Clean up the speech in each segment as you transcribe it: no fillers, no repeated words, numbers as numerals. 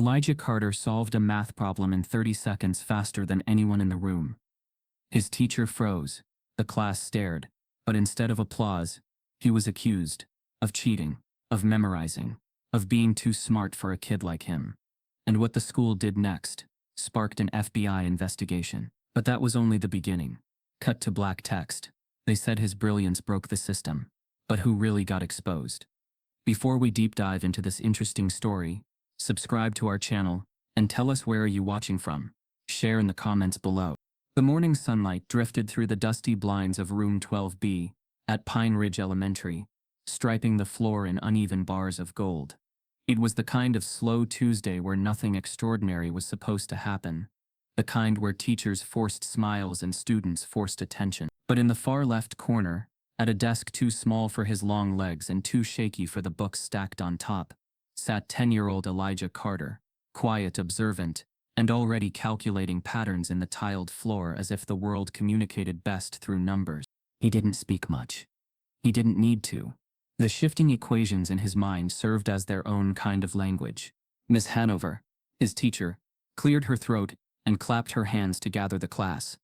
Elijah Carter solved a math problem in 30 seconds faster than anyone in the room. His teacher froze. The class stared. But instead of applause, he was accused of cheating, of memorizing, of being too smart for a kid like him. And what the school did next sparked an FBI investigation. But that was only the beginning. Cut to black text. They said his brilliance broke the system. But who really got exposed? Before we deep dive into this interesting story, subscribe to our channel and tell us where are you watching from. Share in the comments below. The morning sunlight drifted through the dusty blinds of room 12B at Pine Ridge Elementary, striping the floor in uneven bars of gold. It was the kind of slow Tuesday where nothing extraordinary was supposed to happen, the kind where teachers forced smiles and students forced attention. But in the far left corner, at a desk too small for his long legs and too shaky for the books stacked on top, sat 10-year-old Elijah Carter, quiet, observant, and already calculating patterns in the tiled floor as if the world communicated best through numbers. He didn't speak much. He didn't need to. The shifting equations in his mind served as their own kind of language. Miss Hanover, his teacher, cleared her throat and clapped her hands to gather the class.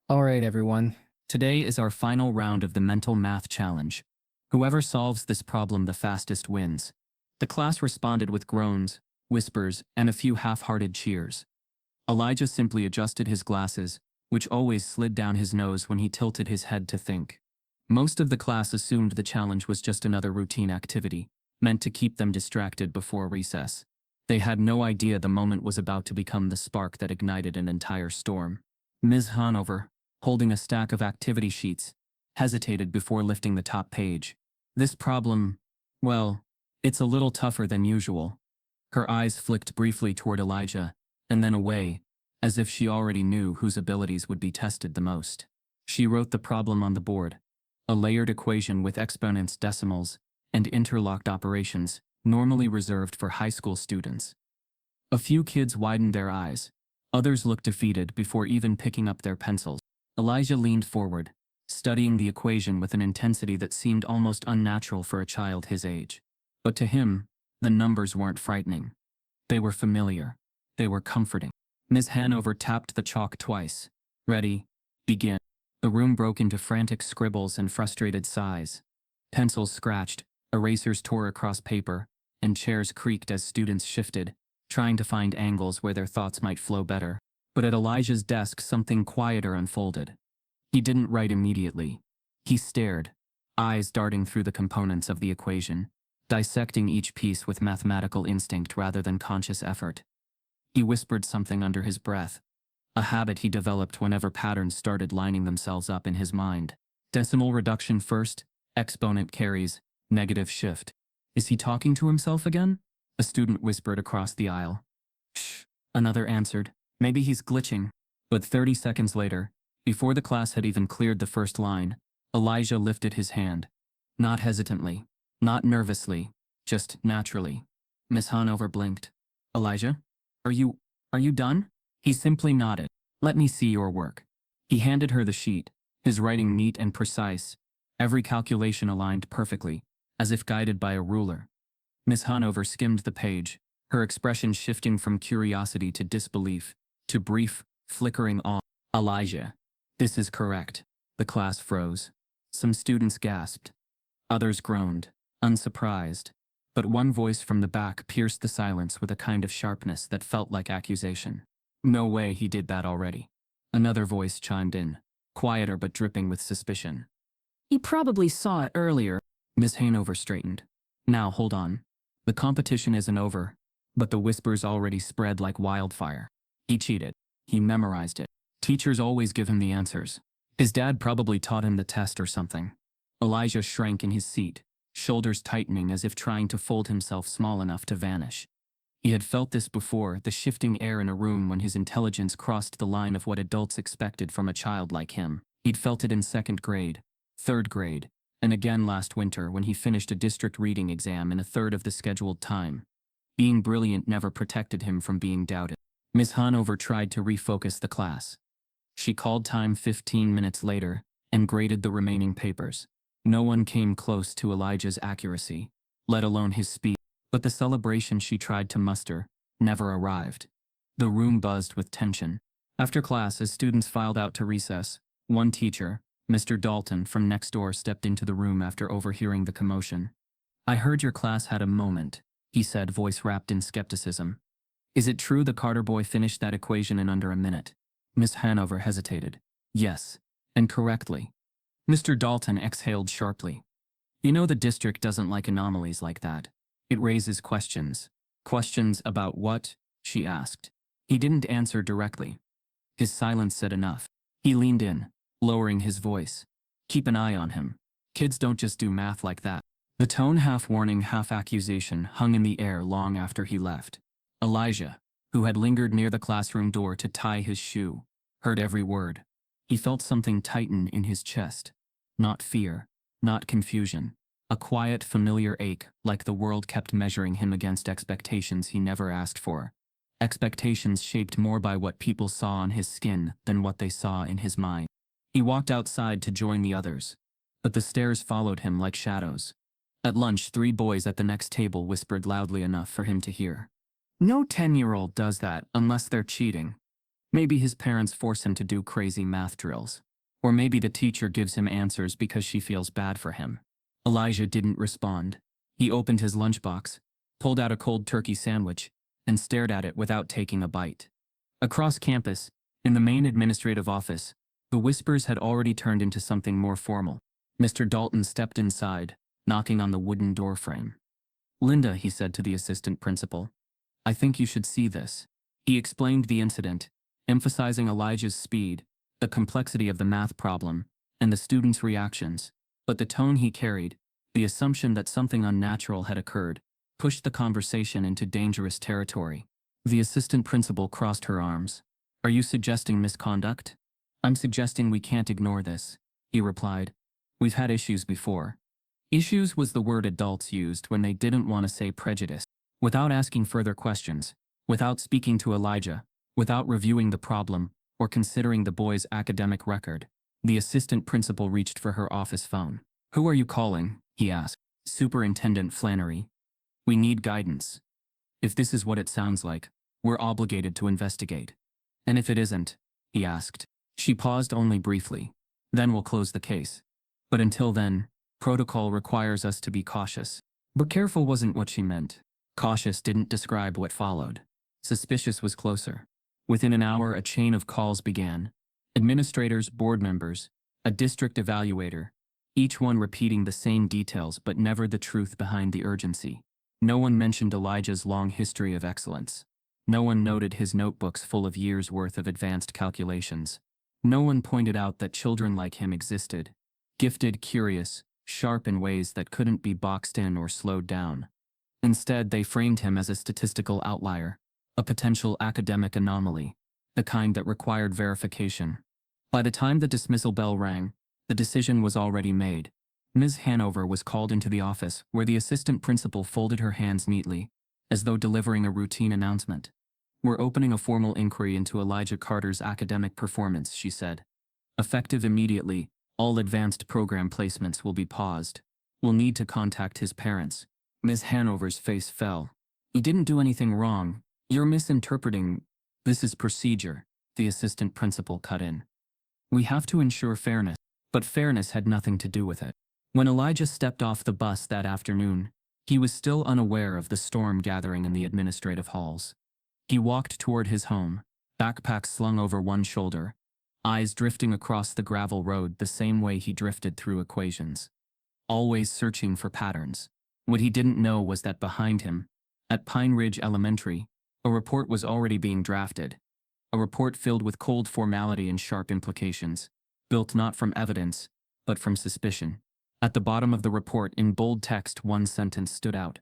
All right, everyone. Today is our final round of the mental math challenge. Whoever solves this problem the fastest wins. The class responded with groans, whispers, and a few half-hearted cheers. Elijah simply adjusted his glasses, which always slid down his nose when he tilted his head to think. Most of the class assumed the challenge was just another routine activity, meant to keep them distracted before recess. They had no idea the moment was about to become the spark that ignited an entire storm. Ms. Hanover, holding a stack of activity sheets, hesitated before lifting the top page. This problem, well, it's a little tougher than usual. Her eyes flicked briefly toward Elijah, and then away, as if she already knew whose abilities would be tested the most. She wrote the problem on the board, a layered equation with exponents, decimals, and interlocked operations, normally reserved for high school students. A few kids widened their eyes. Others looked defeated before even picking up their pencils. Elijah leaned forward, studying the equation with an intensity that seemed almost unnatural for a child his age. But to him, the numbers weren't frightening. They were familiar. They were comforting. Ms. Hanover tapped the chalk twice. Ready, begin. The room broke into frantic scribbles and frustrated sighs. Pencils scratched, erasers tore across paper, and chairs creaked as students shifted, trying to find angles where their thoughts might flow better. But at Elijah's desk, something quieter unfolded. He didn't write immediately. He stared, eyes darting through the components of the equation, dissecting each piece with mathematical instinct rather than conscious effort. He whispered something under his breath, a habit he developed whenever patterns started lining themselves up in his mind. Decimal reduction first, exponent carries, negative shift. Is he talking to himself again? A student whispered across the aisle. Shh, another answered. Maybe he's glitching. But 30 seconds later, before the class had even cleared the first line, Elijah lifted his hand. Not hesitantly, not nervously, just naturally. Miss Hanover blinked. Elijah? Are you done? He simply nodded. Let me see your work. He handed her the sheet, his writing neat and precise, every calculation aligned perfectly, as if guided by a ruler. Miss Hanover skimmed the page, her expression shifting from curiosity to disbelief, to brief, flickering awe. Elijah, this is correct. The class froze. Some students gasped. Others groaned, unsurprised. But one voice from the back pierced the silence with a kind of sharpness that felt like accusation. No way he did that already. Another voice chimed in, quieter but dripping with suspicion. He probably saw it earlier. Miss Hanover straightened. Now hold on. The competition isn't over, but the whispers already spread like wildfire. He cheated. He memorized it. Teachers always give him the answers. His dad probably taught him the test or something. Elijah shrank in his seat, shoulders tightening as if trying to fold himself small enough to vanish. He had felt this before, the shifting air in a room when his intelligence crossed the line of what adults expected from a child like him. He'd felt it in second grade, third grade, and again last winter when he finished a district reading exam in a third of the scheduled time. Being brilliant never protected him from being doubted. Miss Hanover tried to refocus the class. She called time 15 minutes later and graded the remaining papers. No one came close to Elijah's accuracy, let alone his speed. But the celebration she tried to muster never arrived. The room buzzed with tension. After class, as students filed out to recess, one teacher, Mr. Dalton from next door, stepped into the room after overhearing the commotion. "I heard your class had a moment," he said, voice wrapped in skepticism. "Is it true the Carter boy finished that equation in under a minute?" Miss Hanover hesitated. "Yes, and correctly." Mr. Dalton exhaled sharply. "You know the district doesn't like anomalies like that. It raises questions." "Questions about what?" she asked. He didn't answer directly. His silence said enough. He leaned in, lowering his voice. "Keep an eye on him. Kids don't just do math like that." The tone, half warning, half accusation, hung in the air long after he left. Elijah, who had lingered near the classroom door to tie his shoe, heard every word. He felt something tighten in his chest. Not fear, not confusion. A quiet, familiar ache, like the world kept measuring him against expectations he never asked for. Expectations shaped more by what people saw on his skin than what they saw in his mind. He walked outside to join the others, but the stares followed him like shadows. At lunch, 3 boys at the next table whispered loudly enough for him to hear. "No 10-year-old does that unless they're cheating." Maybe his parents force him to do crazy math drills. Or maybe the teacher gives him answers because she feels bad for him. Elijah didn't respond. He opened his lunchbox, pulled out a cold turkey sandwich, and stared at it without taking a bite. Across campus, in the main administrative office, the whispers had already turned into something more formal. Mr. Dalton stepped inside, knocking on the wooden doorframe. "Linda," he said to the assistant principal, "I think you should see this." He explained the incident, emphasizing Elijah's speed, the complexity of the math problem, and the students' reactions. But the tone he carried, the assumption that something unnatural had occurred, pushed the conversation into dangerous territory. The assistant principal crossed her arms. "Are you suggesting misconduct?" "I'm suggesting we can't ignore this," he replied. "We've had issues before." Issues was the word adults used when they didn't want to say prejudice. Without asking further questions, without speaking to Elijah, without reviewing the problem, or considering the boy's academic record, the assistant principal reached for her office phone. "Who are you calling?" he asked. "Superintendent Flannery. We need guidance. If this is what it sounds like, we're obligated to investigate." "And if it isn't?" he asked. She paused only briefly. "Then we'll close the case. But until then, protocol requires us to be cautious." But careful wasn't what she meant. Cautious didn't describe what followed. Suspicious was closer. Within an hour, a chain of calls began. Administrators, board members, a district evaluator, each one repeating the same details but never the truth behind the urgency. No one mentioned Elijah's long history of excellence. No one noted his notebooks full of years' worth of advanced calculations. No one pointed out that children like him existed, gifted, curious, sharp in ways that couldn't be boxed in or slowed down. Instead, they framed him as a statistical outlier, a potential academic anomaly, the kind that required verification. By the time the dismissal bell rang, the decision was already made. Ms. Hanover was called into the office, where the assistant principal folded her hands neatly, as though delivering a routine announcement. "We're opening a formal inquiry into Elijah Carter's academic performance," she said. "Effective immediately, all advanced program placements will be paused. We'll need to contact his parents." Ms. Hanover's face fell. "You didn't do anything wrong. You're misinterpreting." "This is procedure," the assistant principal cut in. "We have to ensure fairness." But fairness had nothing to do with it. When Elijah stepped off the bus that afternoon, he was still unaware of the storm gathering in the administrative halls. He walked toward his home, backpack slung over one shoulder, eyes drifting across the gravel road the same way he drifted through equations. Always searching for patterns. What he didn't know was that behind him, at Pine Ridge Elementary, a report was already being drafted. A report filled with cold formality and sharp implications, built not from evidence, but from suspicion. At the bottom of the report, in bold text, one sentence stood out.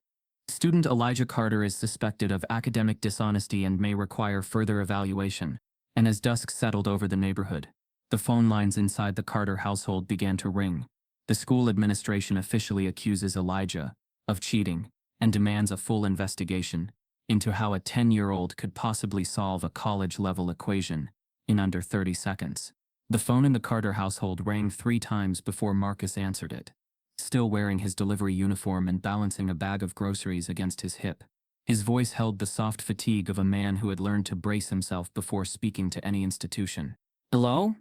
"Student Elijah Carter is suspected of academic dishonesty and may require further evaluation." And as dusk settled over the neighborhood, the phone lines inside the Carter household began to ring. The school administration officially accuses Elijah of cheating and demands a full investigation into how a 10-year-old could possibly solve a college-level equation in under 30 seconds. The phone in the Carter household rang 3 times before Marcus answered it. Still wearing his delivery uniform and balancing a bag of groceries against his hip, His voice held the soft fatigue of a man who had learned to brace himself before speaking to any institution. "Hello?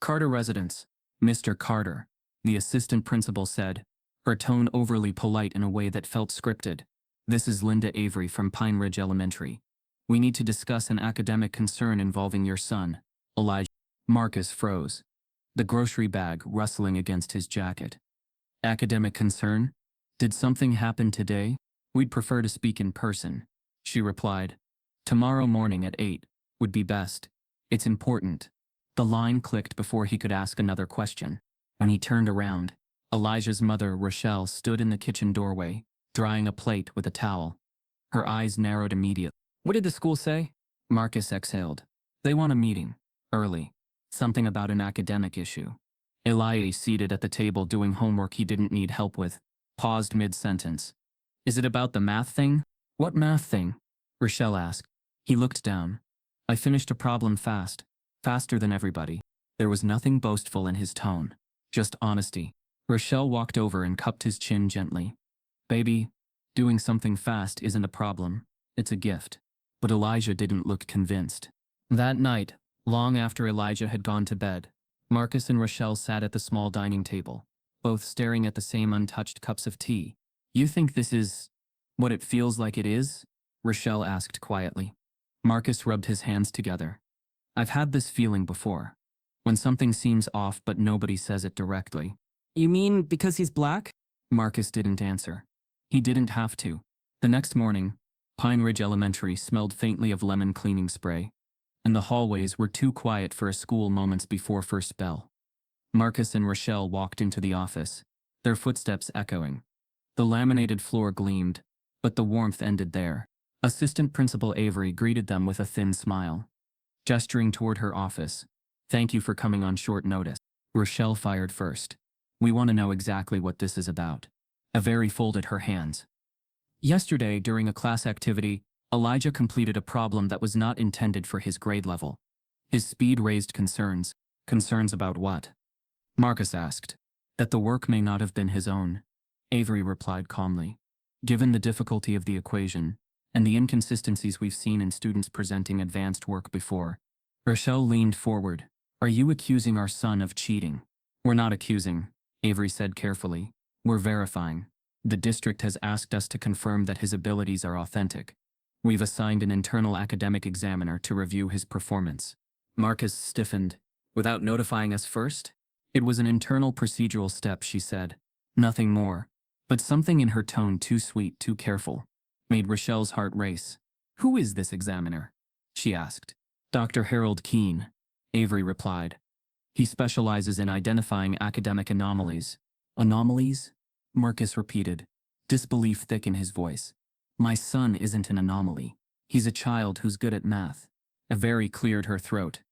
Carter residence. Mr. Carter," the assistant principal said, her tone overly polite in a way that felt scripted. "This is Linda Avery from Pine Ridge Elementary. We need to discuss an academic concern involving your son, Elijah." Marcus froze, the grocery bag rustling against his jacket. "Academic concern? Did something happen today? We'd prefer to speak in person," she replied. "Tomorrow morning at 8 would be best. It's important." The line clicked before he could ask another question. When he turned around, Elijah's mother, Rochelle, stood in the kitchen doorway, drying a plate with a towel. Her eyes narrowed immediately. "What did the school say?" Marcus exhaled. "They want a meeting. Early. Something about an academic issue." Elijah, seated at the table doing homework he didn't need help with, paused mid-sentence. "Is it about the math thing?" "What math thing?" Rochelle asked. He looked down. "I finished a problem fast. Faster than everybody." There was nothing boastful in his tone, just honesty. Rochelle walked over and cupped his chin gently. "Baby, doing something fast isn't a problem. It's a gift." But Elijah didn't look convinced. That night, long after Elijah had gone to bed, Marcus and Rochelle sat at the small dining table, both staring at the same untouched cups of tea. "You think this is what it feels like it is?" Rochelle asked quietly. Marcus rubbed his hands together. "I've had this feeling before. When something seems off but nobody says it directly." "You mean because he's black?" Marcus didn't answer. He didn't have to. The next morning, Pine Ridge Elementary smelled faintly of lemon cleaning spray, and the hallways were too quiet for a school moments before first bell. Marcus and Rochelle walked into the office, their footsteps echoing. The laminated floor gleamed, but the warmth ended there. Assistant Principal Avery greeted them with a thin smile. Gesturing toward her office, "Thank you for coming on short notice." Rochelle fired first. "We want to know exactly what this is about." Avery folded her hands. "Yesterday, during a class activity, Elijah completed a problem that was not intended for his grade level. His speed raised concerns." "Concerns about what?" Marcus asked. "That the work may not have been his own," Avery replied calmly. "Given the difficulty of the equation, and the inconsistencies we've seen in students presenting advanced work before." Rochelle leaned forward. "Are you accusing our son of cheating?" "We're not accusing," Avery said carefully. "We're verifying. The district has asked us to confirm that his abilities are authentic. We've assigned an internal academic examiner to review his performance." Marcus stiffened. "Without notifying us first?" "It was an internal procedural step," she said. Nothing more. But something in her tone, too sweet, too careful, made Rochelle's heart race. "Who is this examiner?" she asked. "Dr. Harold Keene," Avery replied. "He specializes in identifying academic anomalies." "Anomalies?" Marcus repeated, disbelief thick in his voice. "My son isn't an anomaly. He's a child who's good at math." Avery cleared her throat.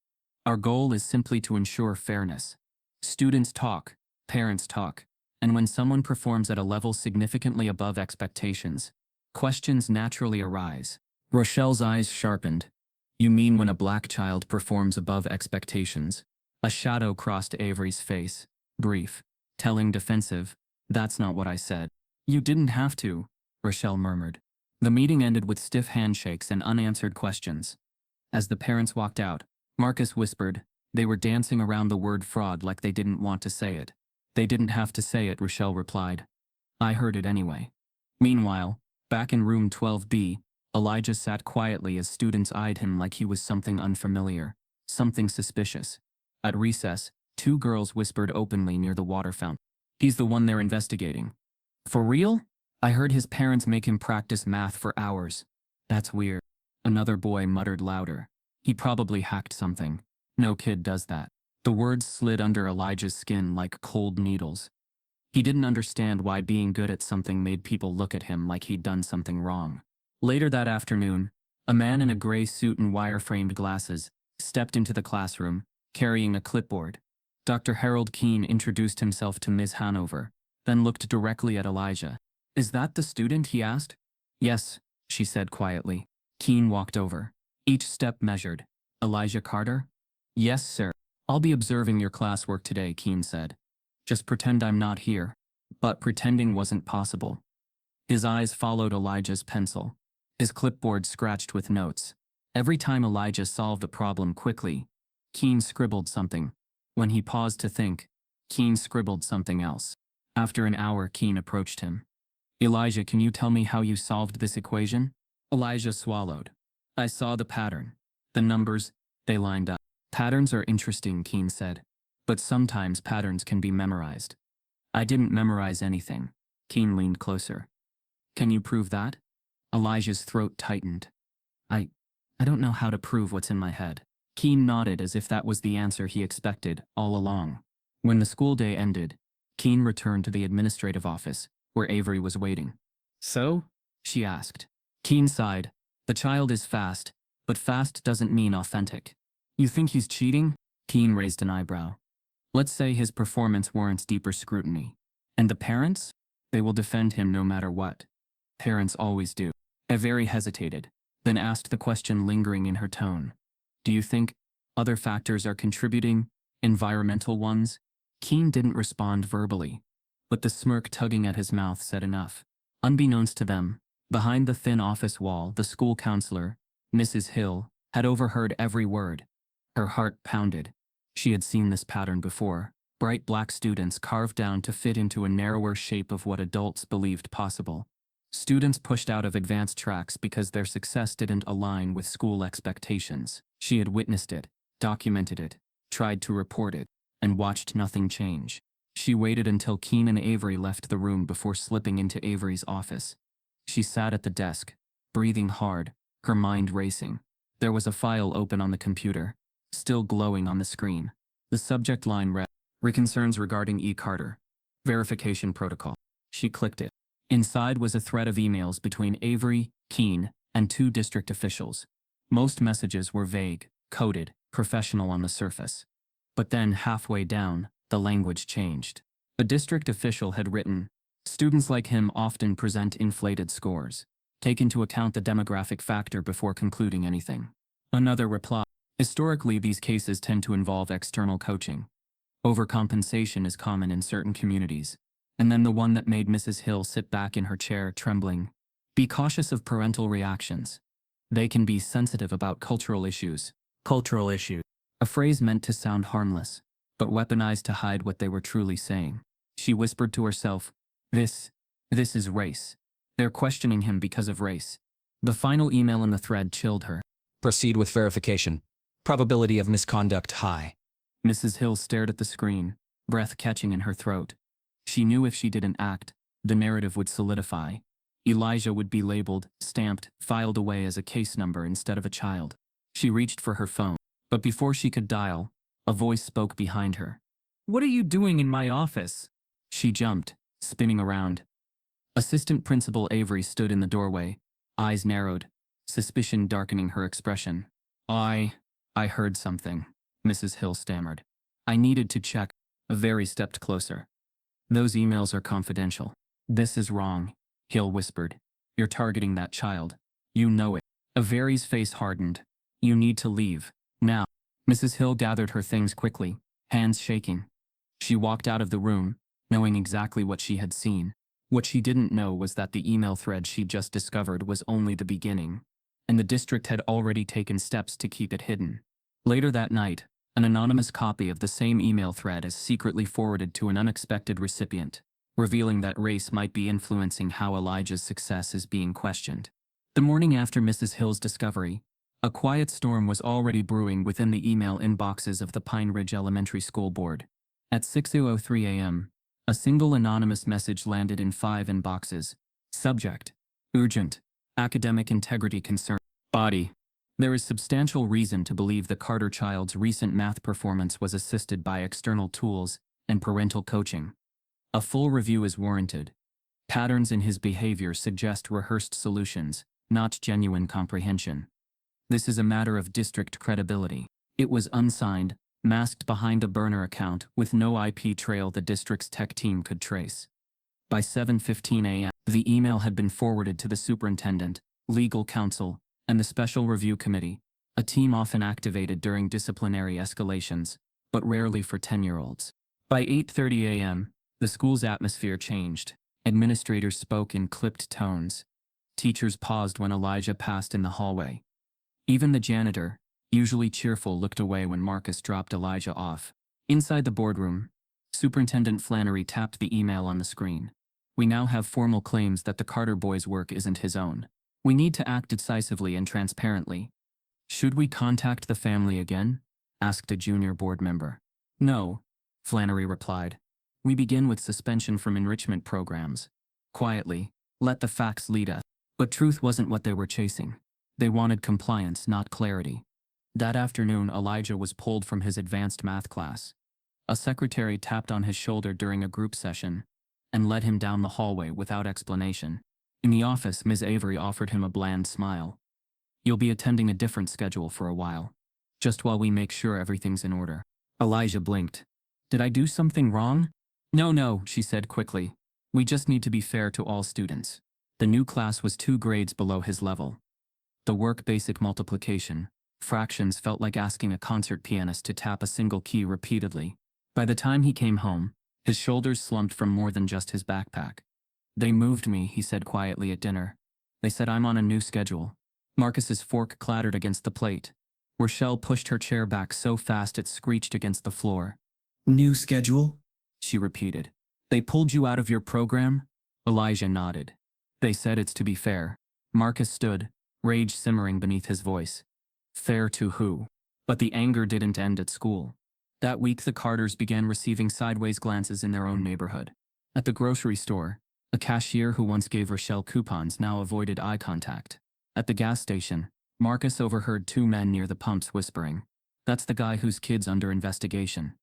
"Our goal is simply to ensure fairness. Students talk, parents talk, and when someone performs at a level significantly above expectations, questions naturally arise." Rochelle's eyes sharpened. "You mean when a black child performs above expectations?" A shadow crossed Avery's face. Brief. Telling, defensive. "That's not what I said." "You didn't have to," Rochelle murmured. The meeting ended with stiff handshakes and unanswered questions. As the parents walked out, Marcus whispered, "They were dancing around the word fraud like they didn't want to say it." "They didn't have to say it," Rochelle replied. "I heard it anyway." Meanwhile, back in room 12B, Elijah sat quietly as students eyed him like he was something unfamiliar, something suspicious. At recess, two girls whispered openly near the water fountain. "He's the one they're investigating." "For real? I heard his parents make him practice math for hours." "That's weird." Another boy muttered louder. "He probably hacked something. No kid does that." The words slid under Elijah's skin like cold needles. He didn't understand why being good at something made people look at him like he'd done something wrong. Later that afternoon, a man in a gray suit and wire-framed glasses stepped into the classroom, carrying a clipboard. Dr. Harold Keene introduced himself to Ms. Hanover, then looked directly at Elijah. "Is that the student?" he asked. "Yes," she said quietly. Keene walked over. Each step measured. "Elijah Carter?" "Yes, sir." "I'll be observing your classwork today," Keene said. "Just pretend I'm not here." But pretending wasn't possible. His eyes followed Elijah's pencil. his clipboard scratched with notes. Every time Elijah solved a problem quickly, Keene scribbled something. When he paused to think, Keene scribbled something else. After an hour, Keene approached him. Elijah, can you tell me how you solved this equation? Elijah swallowed. I saw the pattern. The numbers, they lined up. Patterns are interesting, Keene said. But sometimes patterns can be memorized. I didn't memorize anything. Keene leaned closer. Can you prove that? Elijah's throat tightened. I don't know how to prove what's in my head. Keene nodded as if that was the answer he expected all along. When the school day ended, Keene returned to the administrative office, where Avery was waiting. So? She asked. Keene sighed. The child is fast, but fast doesn't mean authentic. You think he's cheating? Keene raised an eyebrow. Let's say his performance warrants deeper scrutiny. And the parents? They will defend him no matter what. Parents always do. Avery hesitated, then asked the question lingering in her tone. Do you think other factors are contributing? Environmental ones? Keene didn't respond verbally, but the smirk tugging at his mouth said enough. Unbeknownst to them, behind the thin office wall, the school counselor, Mrs. Hill, had overheard every word. Her heart pounded. She had seen this pattern before. Bright black students carved down to fit into a narrower shape of what adults believed possible. Students pushed out of advanced tracks because their success didn't align with school expectations. She had witnessed it, documented it, tried to report it, and watched nothing change. She waited until Keene and Avery left the room before slipping into Avery's office. She sat at the desk, breathing hard, her mind racing. There was a file open on the computer, still glowing on the screen. The subject line read, "Concerns regarding E. Carter. Verification protocol." She clicked it. Inside was a thread of emails between Avery, Keene, and 2 district officials. Most messages were vague, coded, professional on the surface. But then, halfway down, the language changed. A district official had written, "Students like him often present inflated scores. Take into account the demographic factor before concluding anything." Another replied, "Historically, these cases tend to involve external coaching. Overcompensation is common in certain communities." And then the one that made Mrs. Hill sit back in her chair, trembling. "Be cautious of parental reactions. They can be sensitive about cultural issues." Cultural issue. A phrase meant to sound harmless, but weaponized to hide what they were truly saying. She whispered to herself, This is race. They're questioning him because of race." The final email in the thread chilled her. Proceed with verification. Probability of misconduct high. Mrs. Hill stared at the screen, breath catching in her throat. She knew if she didn't act, the narrative would solidify. Elijah would be labeled, stamped, filed away as a case number instead of a child. She reached for her phone, but before she could dial, a voice spoke behind her. "What are you doing in my office?" She jumped, spinning around. Assistant Principal Avery stood in the doorway, eyes narrowed, suspicion darkening her expression. I heard something," Mrs. Hill stammered. "I needed to check." Avery stepped closer. "Those emails are confidential." "This is wrong," Hill whispered. "You're targeting that child. You know it." Avery's face hardened. "You need to leave. Now." Mrs. Hill gathered her things quickly, hands shaking. She walked out of the room, knowing exactly what she had seen. What she didn't know was that the email thread she'd just discovered was only the beginning, and the district had already taken steps to keep it hidden. Later that night, an anonymous copy of the same email thread is secretly forwarded to an unexpected recipient, revealing that race might be influencing how Elijah's success is being questioned. The morning after Mrs. Hill's discovery, a quiet storm was already brewing within the email inboxes of the Pine Ridge Elementary School Board. At 6:03 a.m., a single anonymous message landed in 5 inboxes. Subject: Urgent. Academic integrity concern. Body: There is substantial reason to believe the Carter child's recent math performance was assisted by external tools and parental coaching. A full review is warranted. Patterns in his behavior suggest rehearsed solutions, not genuine comprehension. This is a matter of district credibility. It was unsigned, masked behind a burner account with no IP trail the district's tech team could trace. By 7:15 a.m., the email had been forwarded to the superintendent, legal counsel, and the Special Review Committee, a team often activated during disciplinary escalations, but rarely for 10-year-olds. By 8:30 a.m., the school's atmosphere changed. Administrators spoke in clipped tones. Teachers paused when Elijah passed in the hallway. Even the janitor, usually cheerful, looked away when Marcus dropped Elijah off. Inside the boardroom, Superintendent Flannery tapped the email on the screen. We now have formal claims that the Carter boy's work isn't his own. We need to act decisively and transparently. Should we contact the family again? Asked a junior board member. No, Flannery replied. We begin with suspension from enrichment programs. Quietly, let the facts lead us. But truth wasn't what they were chasing. They wanted compliance, not clarity. That afternoon, Elijah was pulled from his advanced math class. A secretary tapped on his shoulder during a group session and led him down the hallway without explanation. In the office, Ms. Avery offered him a bland smile. You'll be attending a different schedule for a while, just while we make sure everything's in order. Elijah blinked. Did I do something wrong? No, she said quickly. We just need to be fair to all students. The new class was 2 grades below his level. The work basic multiplication, fractions felt like asking a concert pianist to tap a single key repeatedly. By the time he came home, his shoulders slumped from more than just his backpack. They moved me, he said quietly at dinner. They said I'm on a new schedule. Marcus's fork clattered against the plate. Rochelle pushed her chair back so fast it screeched against the floor. New schedule? She repeated. They pulled you out of your program? Elijah nodded. They said it's to be fair. Marcus stood, rage simmering beneath his voice. Fair to who? But the anger didn't end at school. That week the Carters began receiving sideways glances in their own neighborhood. At the grocery store, a cashier who once gave Rochelle coupons now avoided eye contact. At the gas station, Marcus overheard 2 men near the pumps whispering, "That's the guy whose kid's under investigation."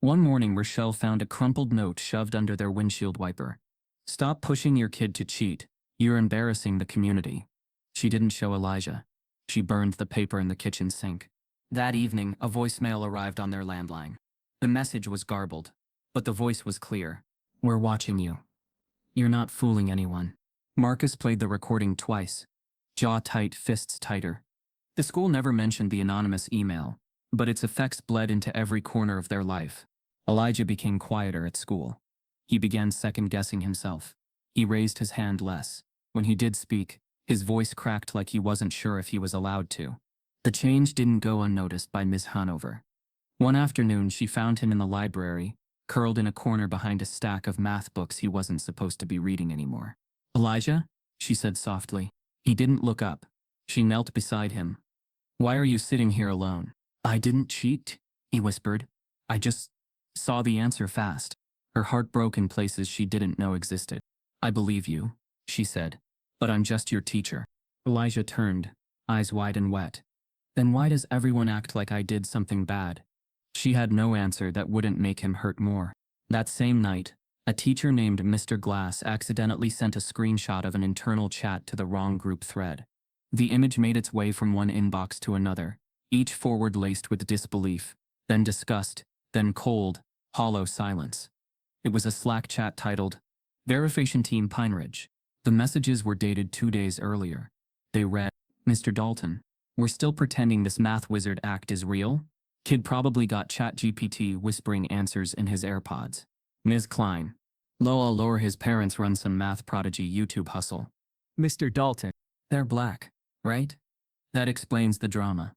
One morning Rochelle found a crumpled note shoved under their windshield wiper. "Stop pushing your kid to cheat. You're embarrassing the community." She didn't show Elijah. She burned the paper in the kitchen sink. That evening, a voicemail arrived on their landline. The message was garbled, but the voice was clear. "We're watching you. You're not fooling anyone." Marcus played the recording twice. Jaw tight, fists tighter. The school never mentioned the anonymous email, but its effects bled into every corner of their life. Elijah became quieter at school. He began second-guessing himself. He raised his hand less. When he did speak, his voice cracked like he wasn't sure if he was allowed to. The change didn't go unnoticed by Miss Hanover. One afternoon, she found him in the library, curled in a corner behind a stack of math books he wasn't supposed to be reading anymore. "Elijah?" she said softly. He didn't look up. She knelt beside him. "Why are you sitting here alone?" "I didn't cheat," he whispered. "I just saw the answer fast." Her heart broke in places she didn't know existed. "I believe you," she said, "but I'm just your teacher." Elijah turned, eyes wide and wet. "Then why does everyone act like I did something bad?" She had no answer that wouldn't make him hurt more. That same night, a teacher named Mr. Glass accidentally sent a screenshot of an internal chat to the wrong group thread. The image made its way from one inbox to another, each forward laced with disbelief, then disgust, then cold, hollow silence. It was a Slack chat titled, "Verification Team Pine Ridge." The messages were dated 2 days earlier. They read, "Mr. Dalton, we're still pretending this math wizard act is real? Kid probably got ChatGPT whispering answers in his AirPods. Ms. Klein. Lol or his parents run some math prodigy YouTube hustle. Mr. Dalton. They're black, right? That explains the drama.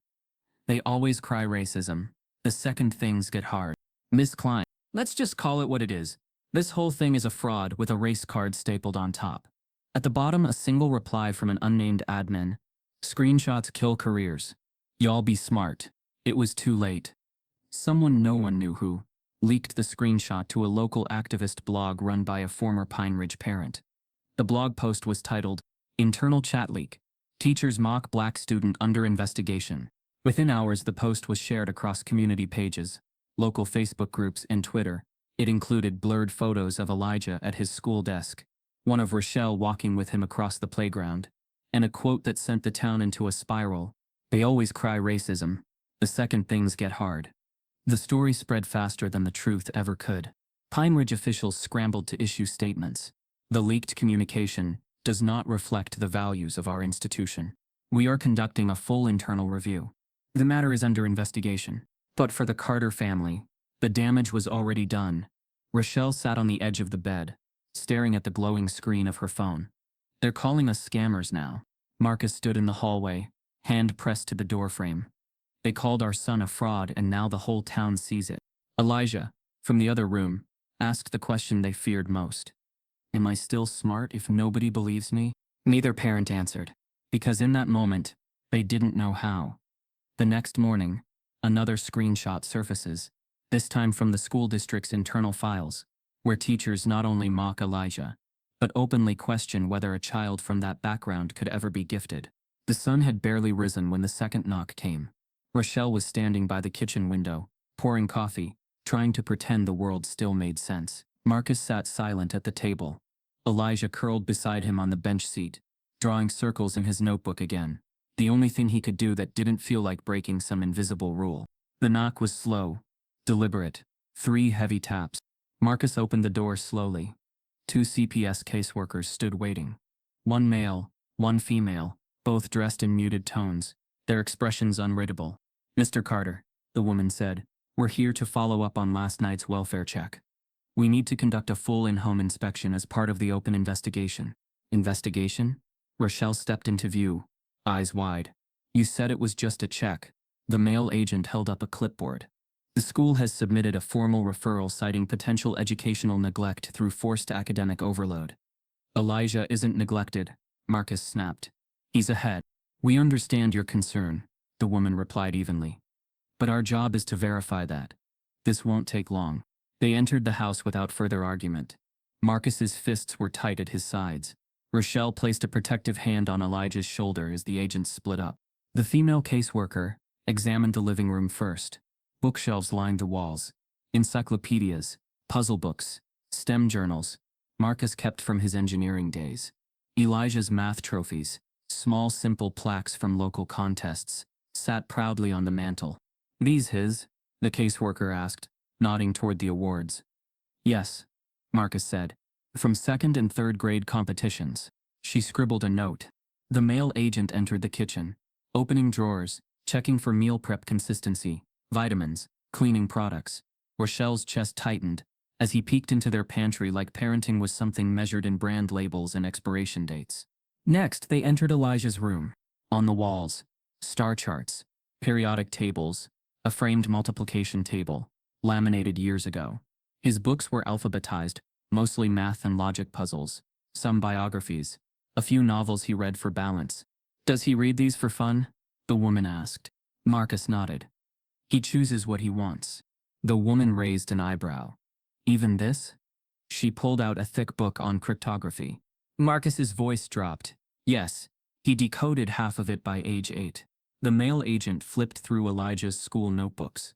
They always cry racism. The second things get hard. Ms. Klein. Let's just call it what it is. This whole thing is a fraud with a race card stapled on top." At the bottom, a single reply from an unnamed admin. "Screenshots kill careers. Y'all be smart." It was too late. Someone no one knew who leaked the screenshot to a local activist blog run by a former Pine Ridge parent. The blog post was titled, "Internal Chat Leak. Teachers Mock Black Student Under Investigation." Within hours, the post was shared across community pages, local Facebook groups, and Twitter. It included blurred photos of Elijah at his school desk, one of Rochelle walking with him across the playground, and a quote that sent the town into a spiral. "They always cry racism. The second things get hard." The story spread faster than the truth ever could. Pine Ridge officials scrambled to issue statements. "The leaked communication does not reflect the values of our institution. We are conducting a full internal review. The matter is under investigation." But for the Carter family, the damage was already done. Rochelle sat on the edge of the bed, staring at the glowing screen of her phone. They're calling us scammers now. Marcus stood in the hallway, hand pressed to the doorframe. They called our son a fraud and now the whole town sees it. Elijah, from the other room, asked the question they feared most. Am I still smart if nobody believes me? Neither parent answered, because in that moment, they didn't know how. The next morning, another screenshot surfaces, this time from the school district's internal files, where teachers not only mock Elijah, but openly question whether a child from that background could ever be gifted. The sun had barely risen when the second knock came. Rochelle was standing by the kitchen window, pouring coffee, trying to pretend the world still made sense. Marcus sat silent at the table. Elijah curled beside him on the bench seat, drawing circles in his notebook again, the only thing he could do that didn't feel like breaking some invisible rule. The knock was slow, deliberate, 3 heavy taps. Marcus opened the door slowly. 2 CPS caseworkers stood waiting. 1 male, 1 female, both dressed in muted tones, their expressions unreadable. Mr. Carter, the woman said, we're here to follow up on last night's welfare check. We need to conduct a full in-home inspection as part of the open investigation. Investigation? Rochelle stepped into view, eyes wide. You said it was just a check. The male agent held up a clipboard. The school has submitted a formal referral citing potential educational neglect through forced academic overload. Elijah isn't neglected, Marcus snapped. He's ahead. We understand your concern, the woman replied evenly. But our job is to verify that. This won't take long. They entered the house without further argument. Marcus's fists were tight at his sides. Rochelle placed a protective hand on Elijah's shoulder as the agents split up. The female caseworker examined the living room first. Bookshelves lined the walls. Encyclopedias, puzzle books, STEM journals, Marcus kept from his engineering days. Elijah's math trophies, small simple plaques from local contests, sat proudly on the mantel. These his? The caseworker asked, nodding toward the awards. Yes, Marcus said. From 2nd and 3rd grade competitions. She scribbled a note. The male agent entered the kitchen, opening drawers, checking for meal prep consistency, vitamins, cleaning products. Rochelle's chest tightened as he peeked into their pantry like parenting was something measured in brand labels and expiration dates. Next, they entered Elijah's room. On the walls, star charts, periodic tables, a framed multiplication table, laminated years ago. His books were alphabetized, mostly math and logic puzzles, some biographies, a few novels he read for balance. Does he read these for fun? The woman asked. Marcus nodded. He chooses what he wants. The woman raised an eyebrow. Even this? She pulled out a thick book on cryptography. Marcus's voice dropped. Yes, he decoded half of it by age 8. The male agent flipped through Elijah's school notebooks.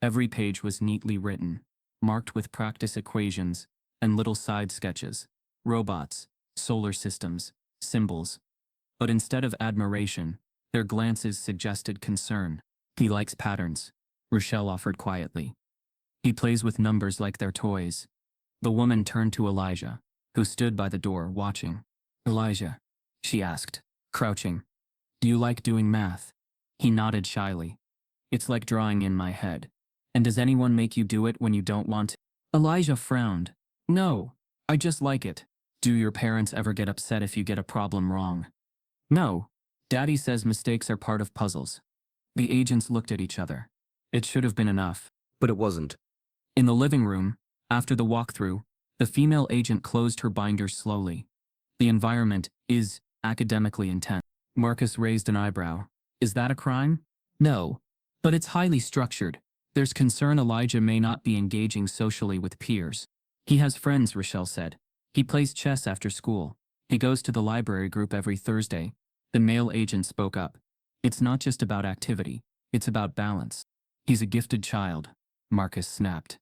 Every page was neatly written, marked with practice equations and little side sketches, robots, solar systems, symbols. But instead of admiration, their glances suggested concern. He likes patterns, Rochelle offered quietly. He plays with numbers like they're toys. The woman turned to Elijah, who stood by the door watching. Elijah, she asked, crouching. Do you like doing math? He nodded shyly. It's like drawing in my head. And does anyone make you do it when you don't want to? Elijah frowned. No, I just like it. Do your parents ever get upset if you get a problem wrong? No. Daddy says mistakes are part of puzzles. The agents looked at each other. It should have been enough. But it wasn't. In the living room, after the walkthrough, the female agent closed her binder slowly. The environment is academically intense. Marcus raised an eyebrow. Is that a crime? No. But it's highly structured. There's concern Elijah may not be engaging socially with peers. He has friends, Rochelle said. He plays chess after school. He goes to the library group every Thursday. The male agent spoke up. It's not just about activity. It's about balance. He's a gifted child, Marcus snapped.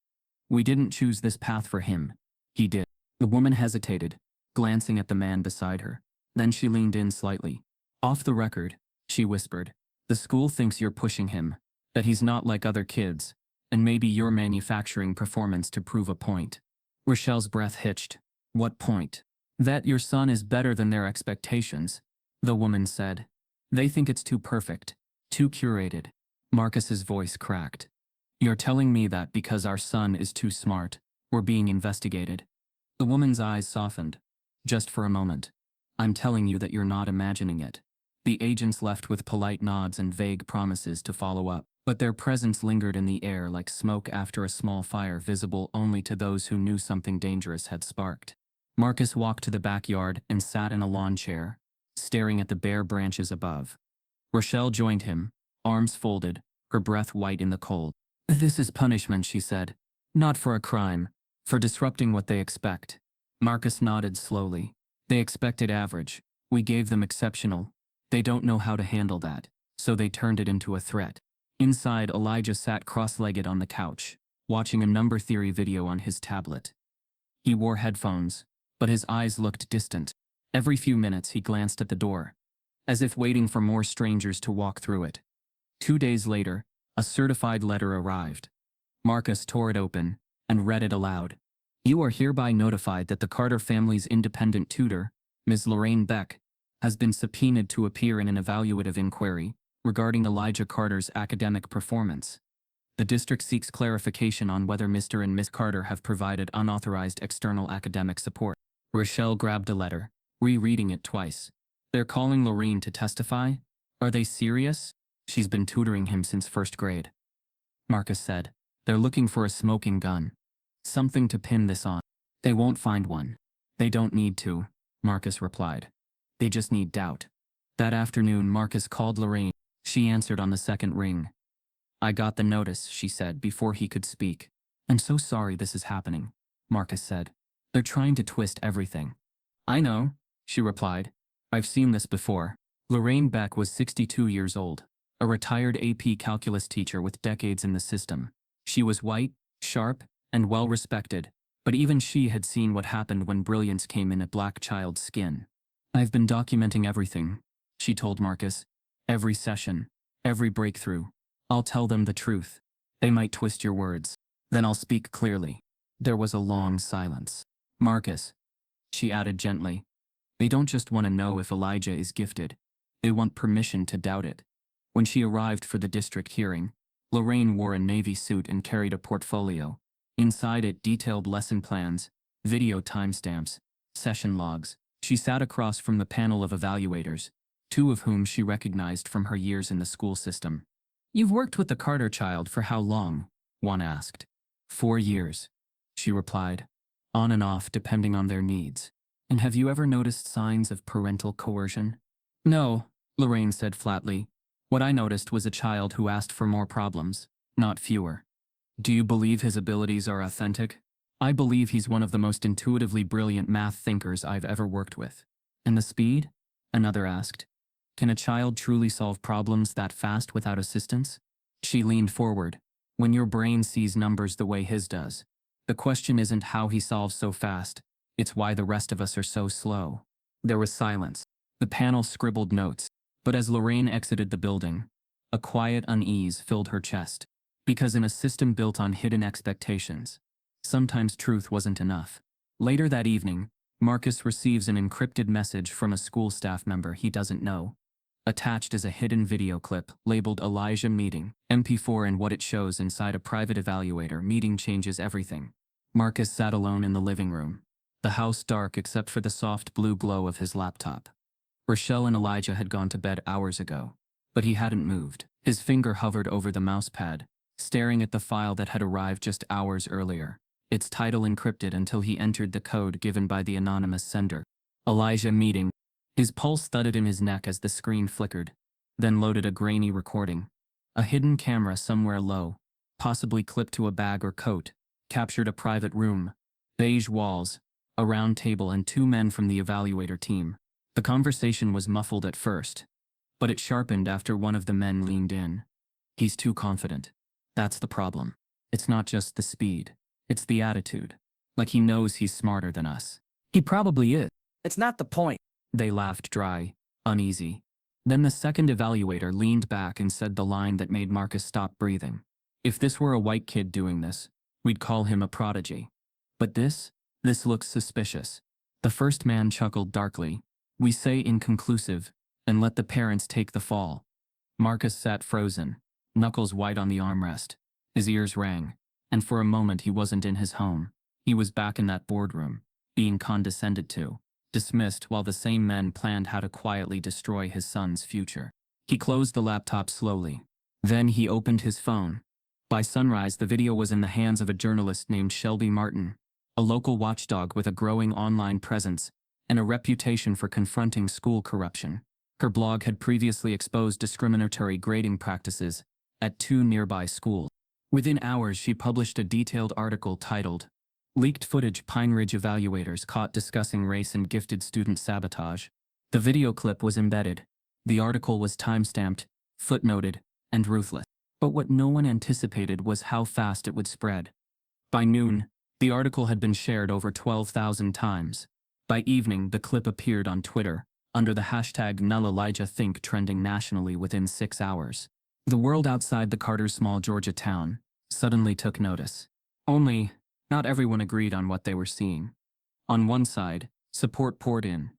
We didn't choose this path for him. He did. The woman hesitated, glancing at the man beside her. Then she leaned in slightly. Off the record, she whispered. The school thinks you're pushing him, that he's not like other kids, and maybe you're manufacturing performance to prove a point. Rochelle's breath hitched. What point? That your son is better than their expectations, the woman said. They think it's too perfect, too curated. Marcus's voice cracked. You're telling me that because our son is too smart, we're being investigated. The woman's eyes softened. Just for a moment. I'm telling you that you're not imagining it. The agents left with polite nods and vague promises to follow up, but their presence lingered in the air like smoke after a small fire, visible only to those who knew something dangerous had sparked. Marcus walked to the backyard and sat in a lawn chair, staring at the bare branches above. Rochelle joined him, arms folded, her breath white in the cold. "This is punishment," she said. "Not for a crime, for disrupting what they expect." Marcus nodded slowly. "They expected average. We gave them exceptional. They don't know how to handle that, so they turned it into a threat." Inside, Elijah sat cross-legged on the couch, watching a number theory video on his tablet. He wore headphones, but his eyes looked distant. Every few minutes he glanced at the door, as if waiting for more strangers to walk through it. 2 days later, a certified letter arrived. Marcus tore it open and read it aloud. "You are hereby notified that the Carter family's independent tutor, Ms. Lorraine Beck, has been subpoenaed to appear in an evaluative inquiry regarding Elijah Carter's academic performance. The district seeks clarification on whether Mr. and Miss Carter have provided unauthorized external academic support." Rochelle grabbed a letter, rereading it twice. "They're calling Lorraine to testify? Are they serious? She's been tutoring him since first grade." Marcus said, "They're looking for a smoking gun. Something to pin this on." "They won't find one. They don't need to," Marcus replied. "They just need doubt." That afternoon, Marcus called Lorraine. She answered on the second ring. "I got the notice," she said before he could speak. "I'm so sorry this is happening," Marcus said. "They're trying to twist everything." "I know," she replied. "I've seen this before." Lorraine Beck was 62 years old, a retired AP calculus teacher with decades in the system. She was white, sharp, and well-respected, but even she had seen what happened when brilliance came in a black child's skin. "I've been documenting everything," she told Marcus. "Every session, every breakthrough. I'll tell them the truth. They might twist your words. Then I'll speak clearly." There was a long silence. "Marcus," she added gently, "they don't just want to know if Elijah is gifted. They want permission to doubt it." When she arrived for the district hearing, Lorraine wore a navy suit and carried a portfolio. Inside it, detailed lesson plans, video timestamps, session logs. She sat across from the panel of evaluators, two of whom she recognized from her years in the school system. "You've worked with the Carter child for how long?" one asked. 4 years, she replied, "on and off depending on their needs." "And have you ever noticed signs of parental coercion?" "No," Lorraine said flatly. "What I noticed was a child who asked for more problems, not fewer." "Do you believe his abilities are authentic?" "I believe he's one of the most intuitively brilliant math thinkers I've ever worked with." "And the speed?" another asked. "Can a child truly solve problems that fast without assistance?" She leaned forward. "When your brain sees numbers the way his does, the question isn't how he solves so fast, it's why the rest of us are so slow." There was silence. The panel scribbled notes, but as Lorraine exited the building, a quiet unease filled her chest. Because in a system built on hidden expectations, sometimes truth wasn't enough. Later that evening, Marcus receives an encrypted message from a school staff member he doesn't know. Attached is a hidden video clip labeled Elijah Meeting, MP4, and what it shows inside a private evaluator meeting changes everything. Marcus sat alone in the living room, the house dark except for the soft blue glow of his laptop. Rochelle and Elijah had gone to bed hours ago, but he hadn't moved. His finger hovered over the mousepad, staring at the file that had arrived just hours earlier, its title encrypted until he entered the code given by the anonymous sender. Elijah Meeting. His pulse thudded in his neck as the screen flickered, then loaded a grainy recording. A hidden camera somewhere low, possibly clipped to a bag or coat, captured a private room, beige walls, a round table, and 2 men from the evaluator team. The conversation was muffled at first, but it sharpened after one of the men leaned in. "He's too confident. That's the problem. It's not just the speed, it's the attitude. Like he knows he's smarter than us." "He probably is. It's not the point." They laughed dry, uneasy. Then the second evaluator leaned back and said the line that made Marcus stop breathing. "If this were a white kid doing this, we'd call him a prodigy. But this looks suspicious." The first man chuckled darkly. "We say inconclusive, and let the parents take the fall." Marcus sat frozen, knuckles white on the armrest. His ears rang, and for a moment he wasn't in his home. He was back in that boardroom, being condescended to. dismissed while the same men planned how to quietly destroy his son's future. He closed the laptop slowly. Then he opened his phone. By sunrise, the video was in the hands of a journalist named Shelby Martin, a local watchdog with a growing online presence and a reputation for confronting school corruption. Her blog had previously exposed discriminatory grading practices at 2 nearby schools. Within hours, she published a detailed article titled, "Leaked Footage Pine Ridge Evaluators Caught Discussing Race and Gifted Student Sabotage." The video clip was embedded. The article was timestamped, footnoted, and ruthless. But what no one anticipated was how fast it would spread. By noon, the article had been shared over 12,000 times. By evening, the clip appeared on Twitter, under the hashtag #NullElijahThink, trending nationally within 6 hours. The world outside the Carter's small Georgia town suddenly took notice. Only, not everyone agreed on what they were seeing. On one side, support poured in.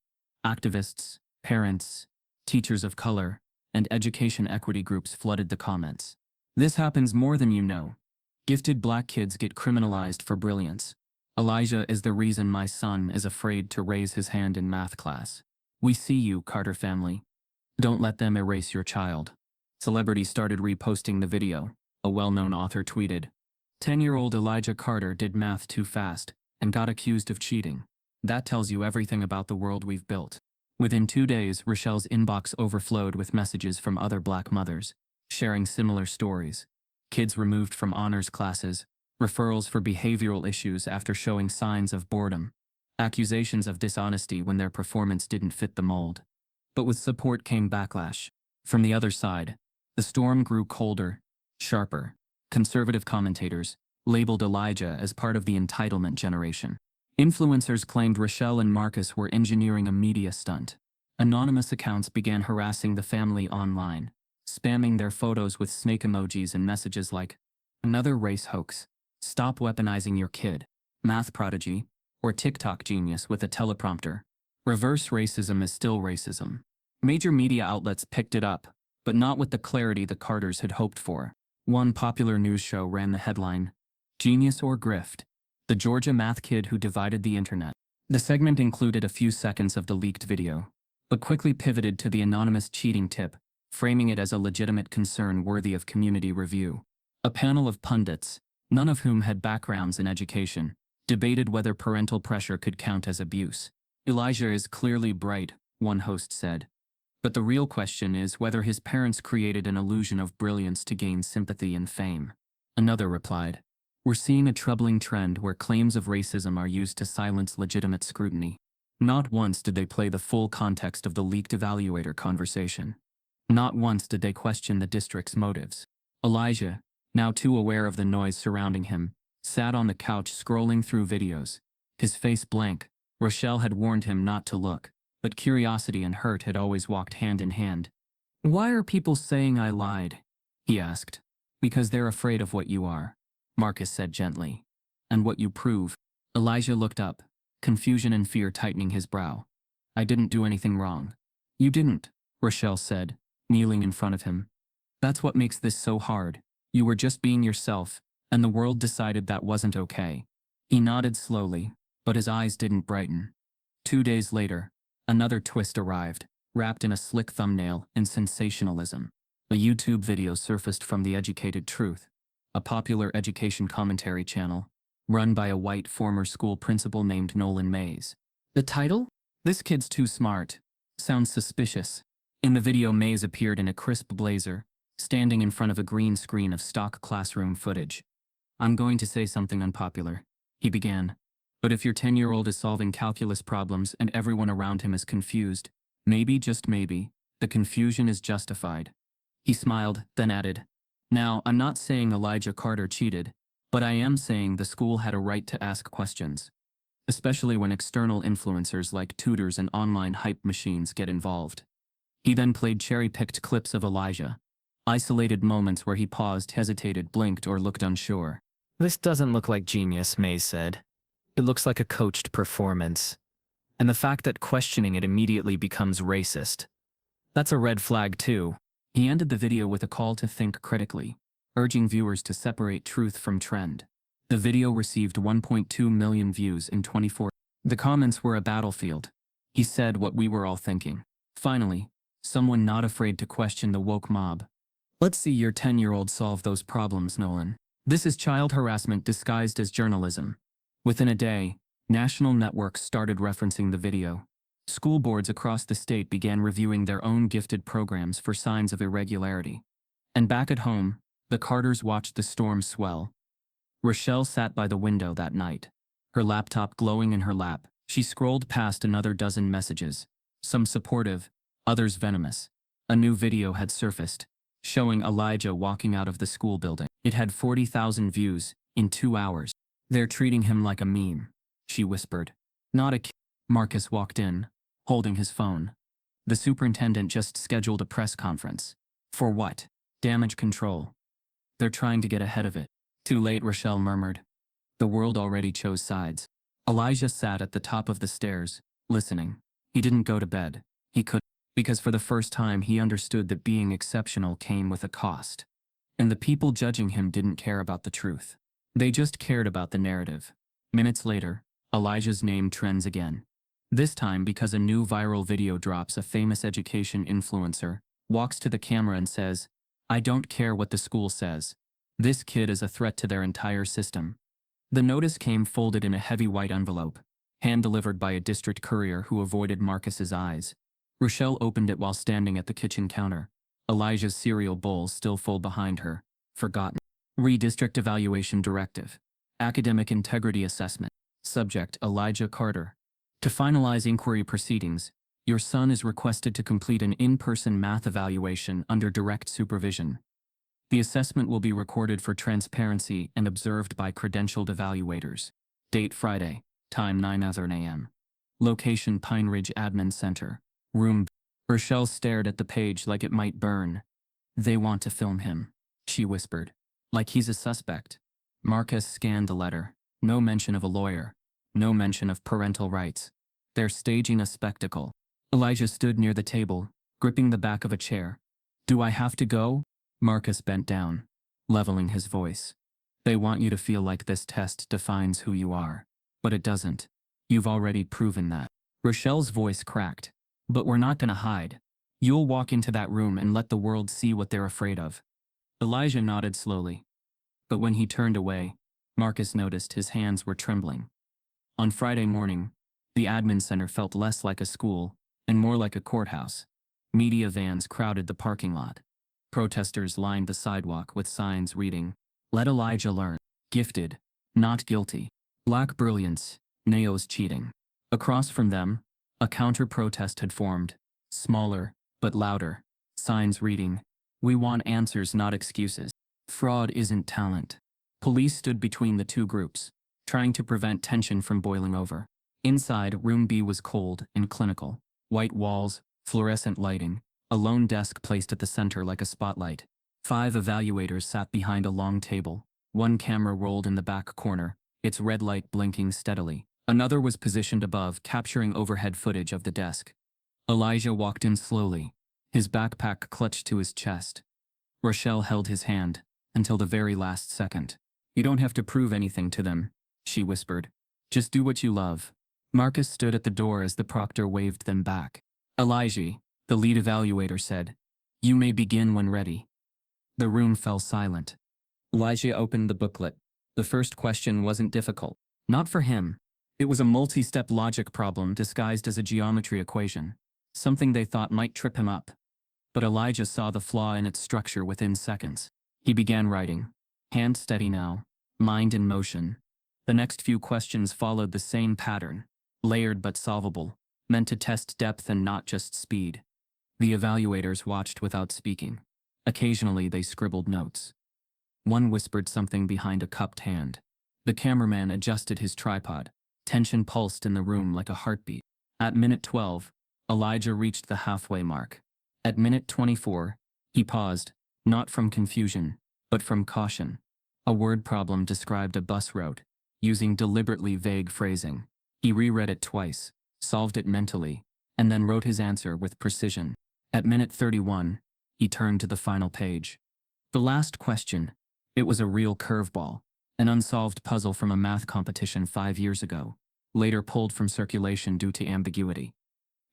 Activists, parents, teachers of color, and education equity groups flooded the comments. "This happens more than you know. Gifted black kids get criminalized for brilliance. Elijah is the reason my son is afraid to raise his hand in math class. We see you, Carter family. Don't let them erase your child." Celebrities started reposting the video. A well-known author tweeted, "10-year-old Elijah Carter did math too fast and got accused of cheating. That tells you everything about the world we've built." Within 2 days, Rochelle's inbox overflowed with messages from other black mothers, sharing similar stories. Kids removed from honors classes, referrals for behavioral issues after showing signs of boredom, accusations of dishonesty when their performance didn't fit the mold. But with support came backlash. From the other side, the storm grew colder, sharper. Conservative commentators labeled Elijah as part of the entitlement generation. Influencers claimed Rochelle and Marcus were engineering a media stunt. Anonymous accounts began harassing the family online, spamming their photos with snake emojis and messages like, "Another race hoax. Stop weaponizing your kid. Math prodigy," or "TikTok genius with a teleprompter. Reverse racism is still racism." Major media outlets picked it up, but not with the clarity the Carters had hoped for. One popular news show ran the headline, "Genius or Grift? The Georgia math kid who divided the internet." The segment included a few seconds of the leaked video, but quickly pivoted to the anonymous cheating tip, framing it as a legitimate concern worthy of community review. A panel of pundits, none of whom had backgrounds in education, debated whether parental pressure could count as abuse. "Elijah is clearly bright," one host said. "But the real question is whether his parents created an illusion of brilliance to gain sympathy and fame." Another replied, "We're seeing a troubling trend where claims of racism are used to silence legitimate scrutiny." Not once did they play the full context of the leaked evaluator conversation. Not once did they question the district's motives. Elijah, now too aware of the noise surrounding him, sat on the couch scrolling through videos, his face blank. Rochelle had warned him not to look, but curiosity and hurt had always walked hand in hand. "Why are people saying I lied?" he asked. "Because they're afraid of what you are," Marcus said gently. "And what you prove." Elijah looked up, confusion and fear tightening his brow. "I didn't do anything wrong." "You didn't," Rochelle said, kneeling in front of him. "That's what makes this so hard. You were just being yourself, and the world decided that wasn't okay." He nodded slowly, but his eyes didn't brighten. 2 days later, another twist arrived, wrapped in a slick thumbnail and sensationalism. A YouTube video surfaced from The Educated Truth, a popular education commentary channel, run by a white former school principal named Nolan Mays. The title? "This Kid's Too Smart." Sounds suspicious. In the video, Mays appeared in a crisp blazer, standing in front of a green screen of stock classroom footage. "I'm going to say something unpopular," he began. "But if your 10-year-old is solving calculus problems and everyone around him is confused, maybe, just maybe, the confusion is justified." He smiled, then added, "Now, I'm not saying Elijah Carter cheated, but I am saying the school had a right to ask questions, especially when external influencers like tutors and online hype machines get involved." He then played cherry-picked clips of Elijah, isolated moments where he paused, hesitated, blinked, or looked unsure. "This doesn't look like genius," Mays said. "It looks like a coached performance. And the fact that questioning it immediately becomes racist. That's a red flag too." He ended the video with a call to think critically, urging viewers to separate truth from trend. The video received 1.2 million views in 24. The comments were a battlefield. He said what we were all thinking. Finally, someone not afraid to question the woke mob. Let's see your 10-year-old solve those problems, Nolan. This is child harassment disguised as journalism. Within a day, national networks started referencing the video. School boards across the state began reviewing their own gifted programs for signs of irregularity. And back at home, the Carters watched the storm swell. Rochelle sat by the window that night, her laptop glowing in her lap. She scrolled past another dozen messages, some supportive, others venomous. A new video had surfaced, showing Elijah walking out of the school building. It had 40,000 views in 2 hours. They're treating him like a meme, she whispered. Not a kid. Marcus walked in, holding his phone. The superintendent just scheduled a press conference. For what? Damage control. They're trying to get ahead of it. Too late, Rochelle murmured. The world already chose sides. Elijah sat at the top of the stairs, listening. He didn't go to bed. He could, because for the first time he understood that being exceptional came with a cost. And the people judging him didn't care about the truth. They just cared about the narrative. Minutes later, Elijah's name trends again. This time because a new viral video drops. A famous education influencer walks to the camera and says, "I don't care what the school says. This kid is a threat to their entire system." The notice came folded in a heavy white envelope, hand-delivered by a district courier who avoided Marcus's eyes. Rochelle opened it while standing at the kitchen counter. Elijah's cereal bowl still full behind her. Forgotten. Redistrict Evaluation Directive. Academic Integrity Assessment. Subject: Elijah Carter. To finalize inquiry proceedings, your son is requested to complete an in-person math evaluation under direct supervision. The assessment will be recorded for transparency and observed by credentialed evaluators. Date: Friday. Time: 9:00 a.m. Location: Pine Ridge Admin Center. Room. Rochelle stared at the page like it might burn. They want to film him, she whispered. Like he's a suspect. Marcus scanned the letter. No mention of a lawyer. No mention of parental rights. They're staging a spectacle. Elijah stood near the table, gripping the back of a chair. Do I have to go? Marcus bent down, leveling his voice. They want you to feel like this test defines who you are. But it doesn't. You've already proven that. Rochelle's voice cracked. But we're not gonna hide. You'll walk into that room and let the world see what they're afraid of. Elijah nodded slowly. But when he turned away, Marcus noticed his hands were trembling. On Friday morning, the admin center felt less like a school and more like a courthouse. Media vans crowded the parking lot. Protesters lined the sidewalk with signs reading, "Let Elijah learn. Gifted. Not guilty. Black brilliance. Neo's cheating." Across from them, a counter-protest had formed, smaller, but louder. Signs reading, "We want answers, not excuses. Fraud isn't talent." Police stood between the two groups, trying to prevent tension from boiling over. Inside, Room B was cold and clinical. White walls, fluorescent lighting, a lone desk placed at the center like a spotlight. 5 evaluators sat behind a long table. One camera rolled in the back corner, its red light blinking steadily. Another was positioned above, capturing overhead footage of the desk. Elijah walked in slowly, his backpack clutched to his chest. Rochelle held his hand until the very last second. "You don't have to prove anything to them," she whispered. "Just do what you love." Marcus stood at the door as the proctor waved them back. "Elijah," the lead evaluator said, "you may begin when ready." The room fell silent. Elijah opened the booklet. The first question wasn't difficult. Not for him. It was a multi-step logic problem disguised as a geometry equation, something they thought might trip him up. But Elijah saw the flaw in its structure within seconds. He began writing. Hand steady now, mind in motion. The next few questions followed the same pattern, layered but solvable, meant to test depth and not just speed. The evaluators watched without speaking. Occasionally they scribbled notes. One whispered something behind a cupped hand. The cameraman adjusted his tripod. Tension pulsed in the room like a heartbeat. At minute 12, Elijah reached the halfway mark. At minute 24, he paused, not from confusion, but from caution. A word problem described a bus route, using deliberately vague phrasing. He reread it twice, solved it mentally, and then wrote his answer with precision. At minute 31, he turned to the final page. The last question. It was a real curveball. An unsolved puzzle from a math competition 5 years ago, later pulled from circulation due to ambiguity.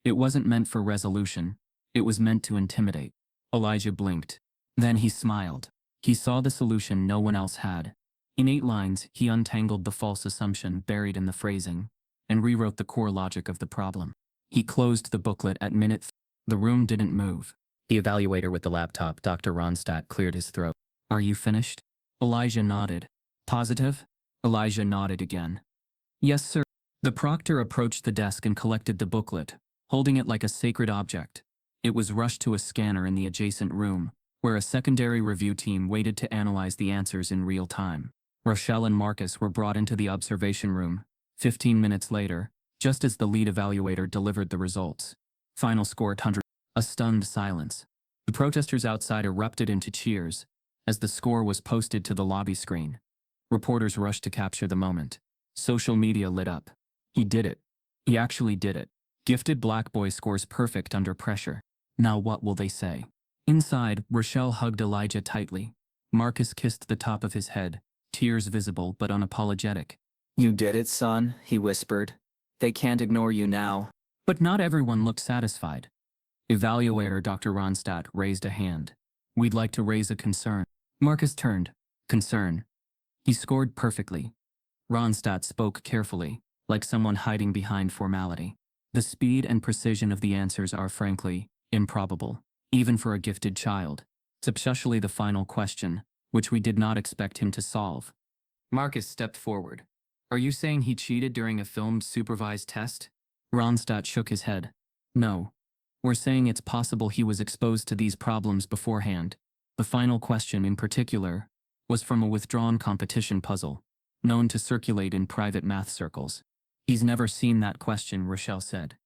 It wasn't meant for resolution. It was meant to intimidate. Elijah blinked. Then he smiled. He saw the solution no one else had. In 8 lines, he untangled the false assumption buried in the phrasing and rewrote the core logic of the problem. He closed the booklet at minute. The room didn't move. The evaluator with the laptop, Dr. Ronstadt, cleared his throat. Are you finished? Elijah nodded. Positive? Elijah nodded again. Yes, sir. The proctor approached the desk and collected the booklet, holding it like a sacred object. It was rushed to a scanner in the adjacent room, where a secondary review team waited to analyze the answers in real time. Rochelle and Marcus were brought into the observation room, 15 minutes later, just as the lead evaluator delivered the results. Final score 100. A stunned silence. The protesters outside erupted into cheers as the score was posted to the lobby screen. Reporters rushed to capture the moment. Social media lit up. He did it. He actually did it. Gifted black boy scores perfect under pressure. Now what will they say? Inside, Rochelle hugged Elijah tightly. Marcus kissed the top of his head, tears visible but unapologetic. You did it, son, he whispered. They can't ignore you now. But not everyone looked satisfied. Evaluator Dr. Ronstadt raised a hand. We'd like to raise a concern. Marcus turned. Concern. He scored perfectly. Ronstadt spoke carefully, like someone hiding behind formality. The speed and precision of the answers are, frankly, improbable, even for a gifted child. Especially the final question, which we did not expect him to solve. Marcus stepped forward. Are you saying he cheated during a filmed supervised test? Ronstadt shook his head. No. We're saying it's possible he was exposed to these problems beforehand. The final question, in particular, was from a withdrawn competition puzzle, known to circulate in private math circles. He's never seen that question, Rochelle said.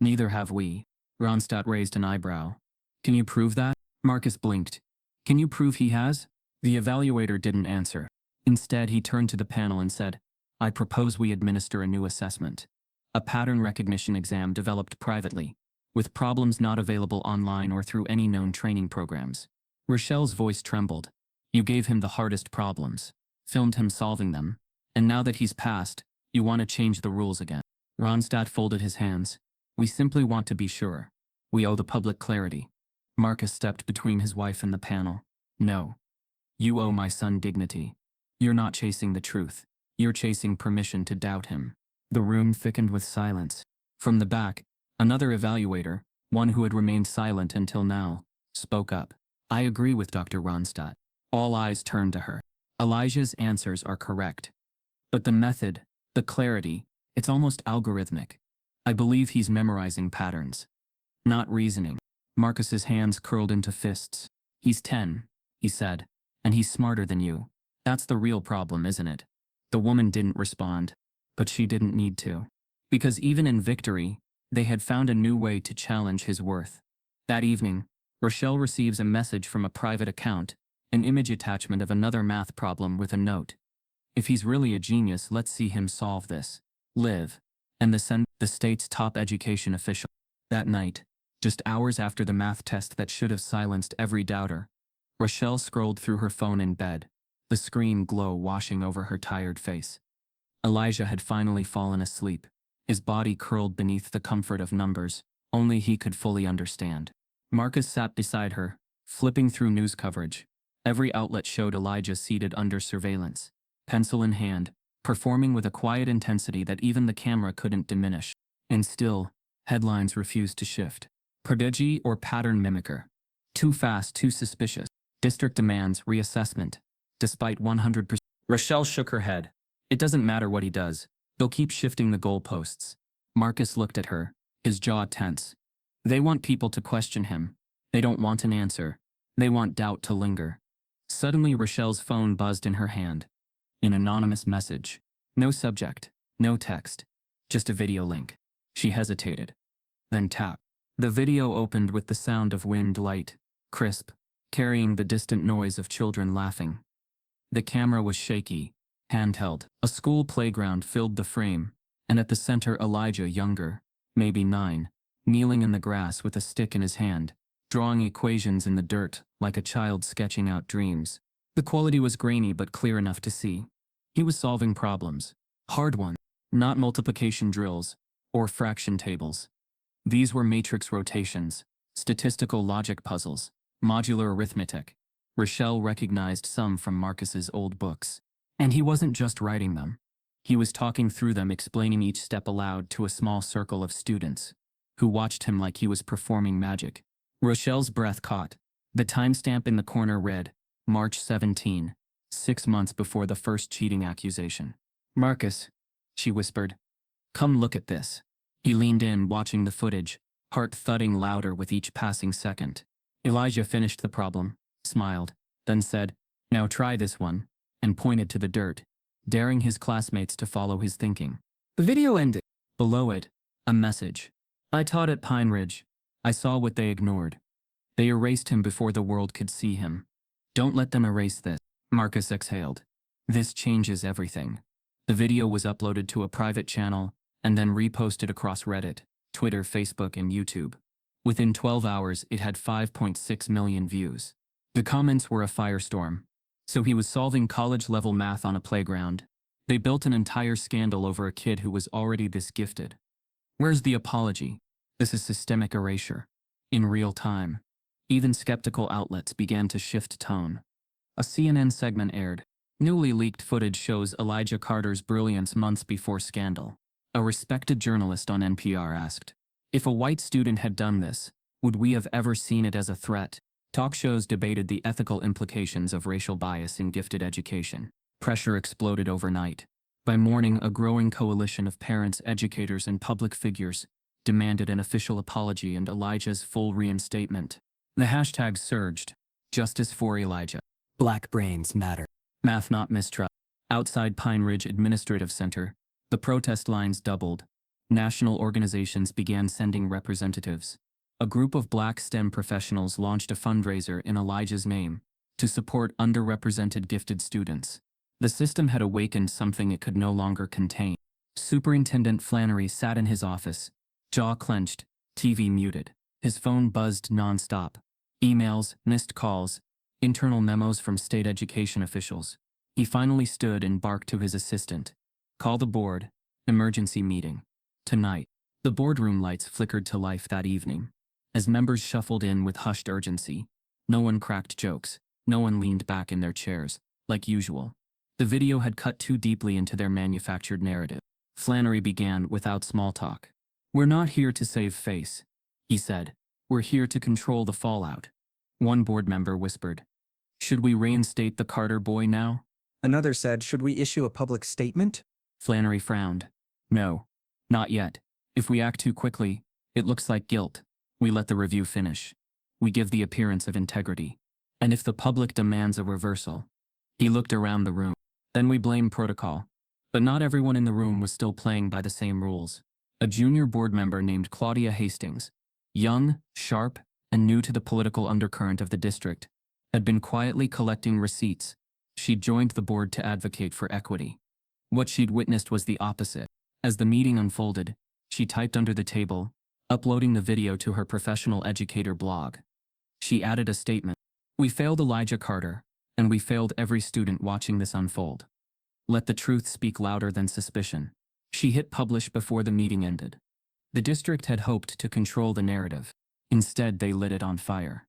Neither have we. Ronstadt raised an eyebrow. Can you prove that? Marcus blinked. Can you prove he has? The evaluator didn't answer. Instead, he turned to the panel and said, I propose we administer a new assessment. A pattern recognition exam developed privately, with problems not available online or through any known training programs. Rochelle's voice trembled. You gave him the hardest problems, filmed him solving them, and now that he's passed, you want to change the rules again. Ronstadt folded his hands. We simply want to be sure. We owe the public clarity. Marcus stepped between his wife and the panel. No. You owe my son dignity. You're not chasing the truth. You're chasing permission to doubt him. The room thickened with silence. From the back, another evaluator, one who had remained silent until now, spoke up. I agree with Dr. Ronstadt. All eyes turned to her. Elijah's answers are correct. But the method, the clarity, it's almost algorithmic. I believe he's memorizing patterns, not reasoning. Marcus's hands curled into fists. He's 10, he said, and he's smarter than you. That's the real problem, isn't it? The woman didn't respond, but she didn't need to. Because even in victory, they had found a new way to challenge his worth. That evening, Rochelle receives a message from a private account, an image attachment of another math problem with a note. If he's really a genius, let's see him solve this. Live. And the state's top education official. That night, just hours after the math test that should have silenced every doubter, Rochelle scrolled through her phone in bed, the screen glow washing over her tired face. Elijah had finally fallen asleep, his body curled beneath the comfort of numbers only he could fully understand. Marcus sat beside her, flipping through news coverage. Every outlet showed Elijah seated under surveillance, pencil in hand, performing with a quiet intensity that even the camera couldn't diminish. And still, headlines refused to shift. Prodigy or pattern mimicker. Too fast, too suspicious. District demands reassessment. Despite 100%. Rochelle shook her head. It doesn't matter what he does. They'll keep shifting the goalposts. Marcus looked at her, his jaw tense. They want people to question him. They don't want an answer. They want doubt to linger. Suddenly Rochelle's phone buzzed in her hand. An anonymous message. No subject, no text. Just a video link. She hesitated. Then tapped. The video opened with the sound of wind light, crisp, carrying the distant noise of children laughing. The camera was shaky, handheld. A school playground filled the frame, and at the center Elijah, younger, maybe 9, kneeling in the grass with a stick in his hand, drawing equations in the dirt like a child sketching out dreams. The quality was grainy but clear enough to see. He was solving problems. Hard ones. Not multiplication drills or fraction tables. These were matrix rotations, statistical logic puzzles, modular arithmetic. Rochelle recognized some from Marcus's old books. And he wasn't just writing them. He was talking through them, explaining each step aloud to a small circle of students, who watched him like he was performing magic. Rochelle's breath caught. The timestamp in the corner read, March 17, 6 months before the first cheating accusation. "Marcus," she whispered, "come look at this." He leaned in, watching the footage, heart thudding louder with each passing second. Elijah finished the problem, smiled, then said, "Now try this one," and pointed to the dirt, daring his classmates to follow his thinking. The video ended. Below it, a message. "I taught at Pine Ridge. I saw what they ignored. They erased him before the world could see him. Don't let them erase this." Marcus exhaled. This changes everything. The video was uploaded to a private channel and then reposted across Reddit, Twitter, Facebook, and YouTube. Within 12 hours, it had 5.6 million views. The comments were a firestorm. So he was solving college-level math on a playground. They built an entire scandal over a kid who was already this gifted. Where's the apology? This is systemic erasure. In real time. Even skeptical outlets began to shift tone. A CNN segment aired. Newly leaked footage shows Elijah Carter's brilliance months before scandal. A respected journalist on NPR asked, "If a white student had done this, would we have ever seen it as a threat?" Talk shows debated the ethical implications of racial bias in gifted education. Pressure exploded overnight. By morning, a growing coalition of parents, educators, and public figures demanded an official apology and Elijah's full reinstatement. The hashtags surged. Justice for Elijah. Black brains matter. Math not mistrust. Outside Pine Ridge Administrative Center, the protest lines doubled. National organizations began sending representatives. A group of Black STEM professionals launched a fundraiser in Elijah's name to support underrepresented gifted students. The system had awakened something it could no longer contain. Superintendent Flannery sat in his office, jaw clenched, TV muted. His phone buzzed nonstop. Emails, missed calls, internal memos from state education officials. He finally stood and barked to his assistant. "Call the board. Emergency meeting. Tonight." The boardroom lights flickered to life that evening. As members shuffled in with hushed urgency, no one cracked jokes, no one leaned back in their chairs, like usual. The video had cut too deeply into their manufactured narrative. Flannery began without small talk. "We're not here to save face," he said. "We're here to control the fallout." One board member whispered, "Should we reinstate the Carter boy now?" Another said, "Should we issue a public statement?" Flannery frowned. "No, not yet. If we act too quickly, it looks like guilt. We let the review finish. We give the appearance of integrity. And if the public demands a reversal." He looked around the room. "Then we blame protocol." But not everyone in the room was still playing by the same rules. A junior board member named Claudia Hastings, young, sharp, and new to the political undercurrent of the district, had been quietly collecting receipts. She'd joined the board to advocate for equity. What she'd witnessed was the opposite. As the meeting unfolded, she typed under the table, uploading the video to her professional educator blog. She added a statement. "We failed Elijah Carter, and we failed every student watching this unfold. Let the truth speak louder than suspicion." She hit publish before the meeting ended. The district had hoped to control the narrative. Instead, they lit it on fire.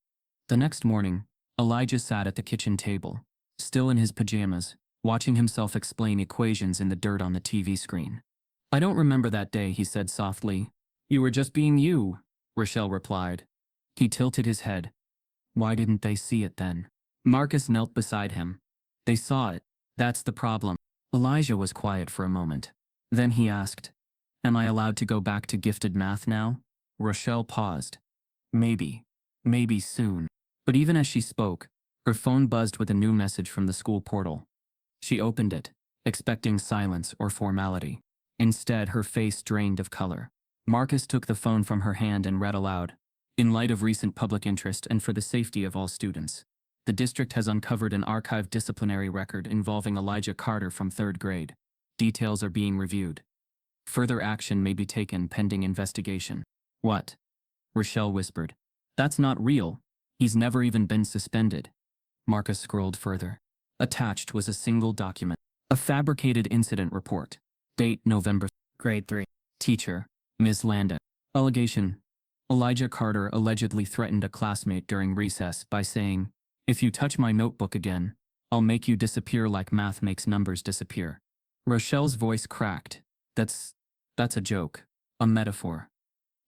The next morning, Elijah sat at the kitchen table, still in his pajamas, watching himself explain equations in the dirt on the TV screen. "I don't remember that day," he said softly. "You were just being you," Rochelle replied. He tilted his head. "Why didn't they see it then?" Marcus knelt beside him. "They saw it. That's the problem." Elijah was quiet for a moment. Then he asked, "Am I allowed to go back to gifted math now?" Rochelle paused. Maybe soon." But even as she spoke, her phone buzzed with a new message from the school portal. She opened it, expecting silence or formality. Instead, her face drained of color. Marcus took the phone from her hand and read aloud. "In light of recent public interest and for the safety of all students, the district has uncovered an archived disciplinary record involving Elijah Carter from 3rd grade. Details are being reviewed. Further action may be taken pending investigation." "What?" Rochelle whispered. "That's not real. He's never even been suspended." Marcus scrolled further. Attached was a single document. A fabricated incident report. Date November. Grade 3. Teacher, Ms. Landon. Allegation, Elijah Carter allegedly threatened a classmate during recess by saying, "If you touch my notebook again, I'll make you disappear like math makes numbers disappear." Rochelle's voice cracked. That's a joke. A metaphor.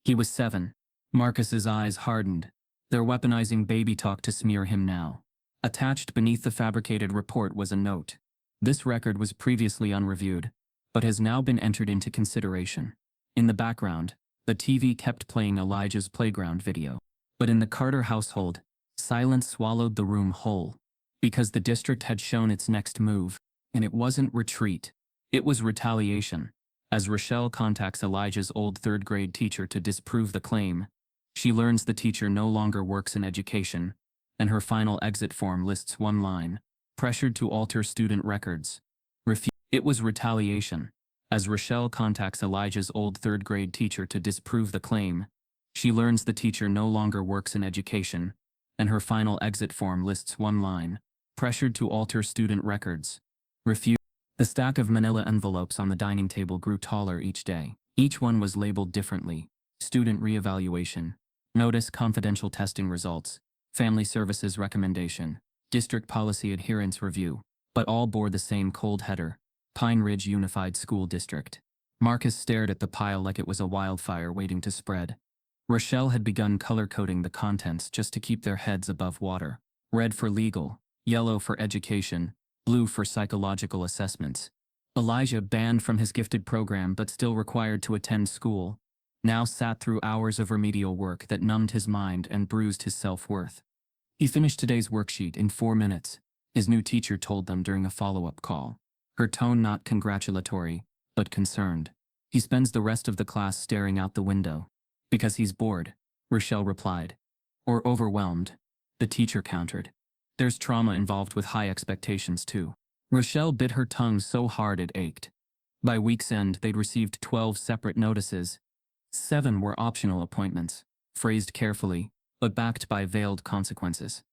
He was 7. Marcus's eyes hardened. They're weaponizing baby talk to smear him now. Attached beneath the fabricated report was a note. This record was previously unreviewed, but has now been entered into consideration. In the background, the TV kept playing Elijah's playground video. But in the Carter household, silence swallowed the room whole. Because the district had shown its next move, and it wasn't retreat. It was retaliation. As Rochelle contacts Elijah's old third-grade teacher to disprove the claim, she learns the teacher no longer works in education, and her final exit form lists one line: pressured to alter student records. It was retaliation. As Rochelle contacts Elijah's old third-grade teacher to disprove the claim, she learns the teacher no longer works in education, and her final exit form lists one line: pressured to alter student records. The stack of manila envelopes on the dining table grew taller each day. Each one was labeled differently: student reevaluation, notice confidential testing results, family services recommendation, district policy adherence review, but all bore the same cold header: Pine Ridge Unified School District. Marcus stared at the pile like it was a wildfire waiting to spread. Rochelle had begun color-coding the contents just to keep their heads above water. Red for legal, yellow for education, blue for psychological assessments. Elijah, banned from his gifted program but still required to attend school, now sat through hours of remedial work that numbed his mind and bruised his self-worth. He finished today's worksheet in 4 minutes, his new teacher told them during a follow-up call. Her tone not congratulatory, but concerned. He spends the rest of the class staring out the window. Because he's bored, Rochelle replied. Or overwhelmed, the teacher countered. There's trauma involved with high expectations too. Rochelle bit her tongue so hard it ached. By week's end, they'd received 12 separate notices. 7 were optional appointments, phrased carefully, but backed by veiled consequences.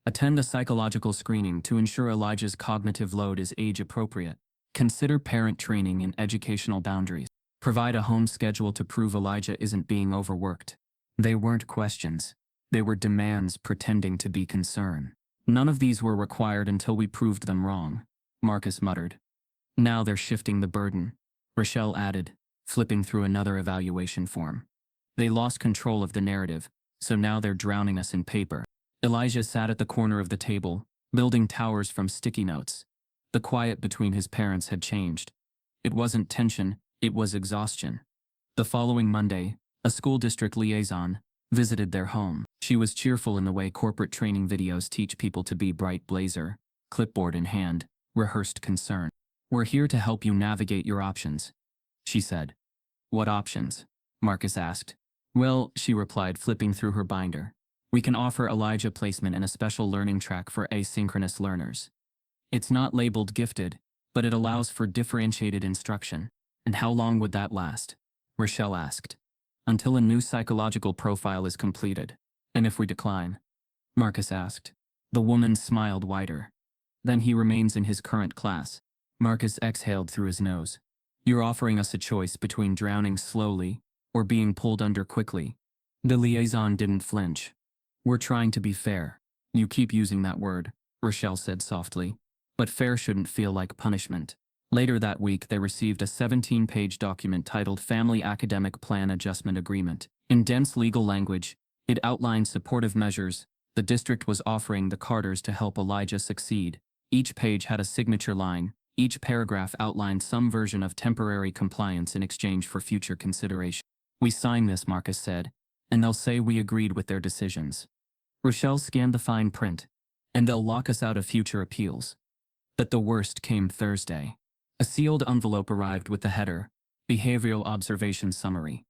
Attend a psychological screening to ensure Elijah's cognitive load is age-appropriate. Consider parent training and educational boundaries. Provide a home schedule to prove Elijah isn't being overworked. They weren't questions. They were demands pretending to be concern. None of these were required until we proved them wrong, Marcus muttered. Now they're shifting the burden, Rochelle added, flipping through another evaluation form. They lost control of the narrative, so now they're drowning us in paper. Elijah sat at the corner of the table, building towers from sticky notes. The quiet between his parents had changed. It wasn't tension, it was exhaustion. The following Monday, a school district liaison visited their home. She was cheerful in the way corporate training videos teach people to be: bright blazer, clipboard in hand, rehearsed concern. We're here to help you navigate your options, she said. What options? Marcus asked. Well, she replied, flipping through her binder. We can offer Elijah placement in a special learning track for asynchronous learners. It's not labeled gifted, but it allows for differentiated instruction. And how long would that last? Rochelle asked. Until a new psychological profile is completed. And if we decline? Marcus asked. The woman smiled wider. Then he remains in his current class. Marcus exhaled through his nose. You're offering us a choice between drowning slowly or being pulled under quickly. The liaison didn't flinch. We're trying to be fair. You keep using that word, Rochelle said softly. But fair shouldn't feel like punishment. Later that week, they received a 17-page document titled Family Academic Plan Adjustment Agreement. In dense legal language, it outlined supportive measures the district was offering the Carters to help Elijah succeed. Each page had a signature line. Each paragraph outlined some version of temporary compliance in exchange for future consideration. We sign this, Marcus said, and they'll say we agreed with their decisions. Rochelle scanned the fine print, and they'll lock us out of future appeals. But the worst came Thursday. A sealed envelope arrived with the header, Behavioral Observation Summary.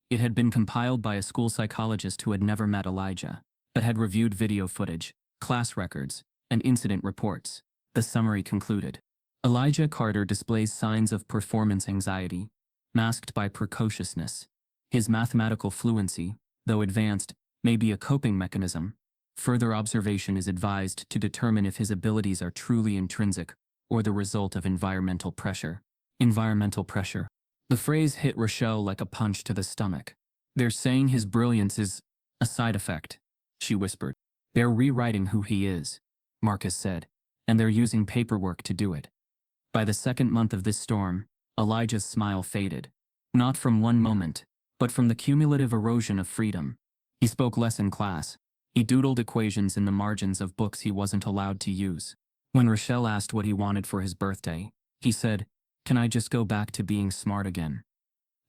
It had been compiled by a school psychologist who had never met Elijah, but had reviewed video footage, class records, and incident reports. The summary concluded. Elijah Carter displays signs of performance anxiety, masked by precociousness. His mathematical fluency, though advanced, may be a coping mechanism. Further observation is advised to determine if his abilities are truly intrinsic or the result of environmental pressure. Environmental pressure. The phrase hit Rochelle like a punch to the stomach. They're saying his brilliance is a side effect, she whispered. They're rewriting who he is, Marcus said, and they're using paperwork to do it. By the second month of this storm, Elijah's smile faded. Not from one moment, but from the cumulative erosion of freedom. He spoke less in class. He doodled equations in the margins of books he wasn't allowed to use. When Rochelle asked what he wanted for his birthday, he said, "Can I just go back to being smart again?"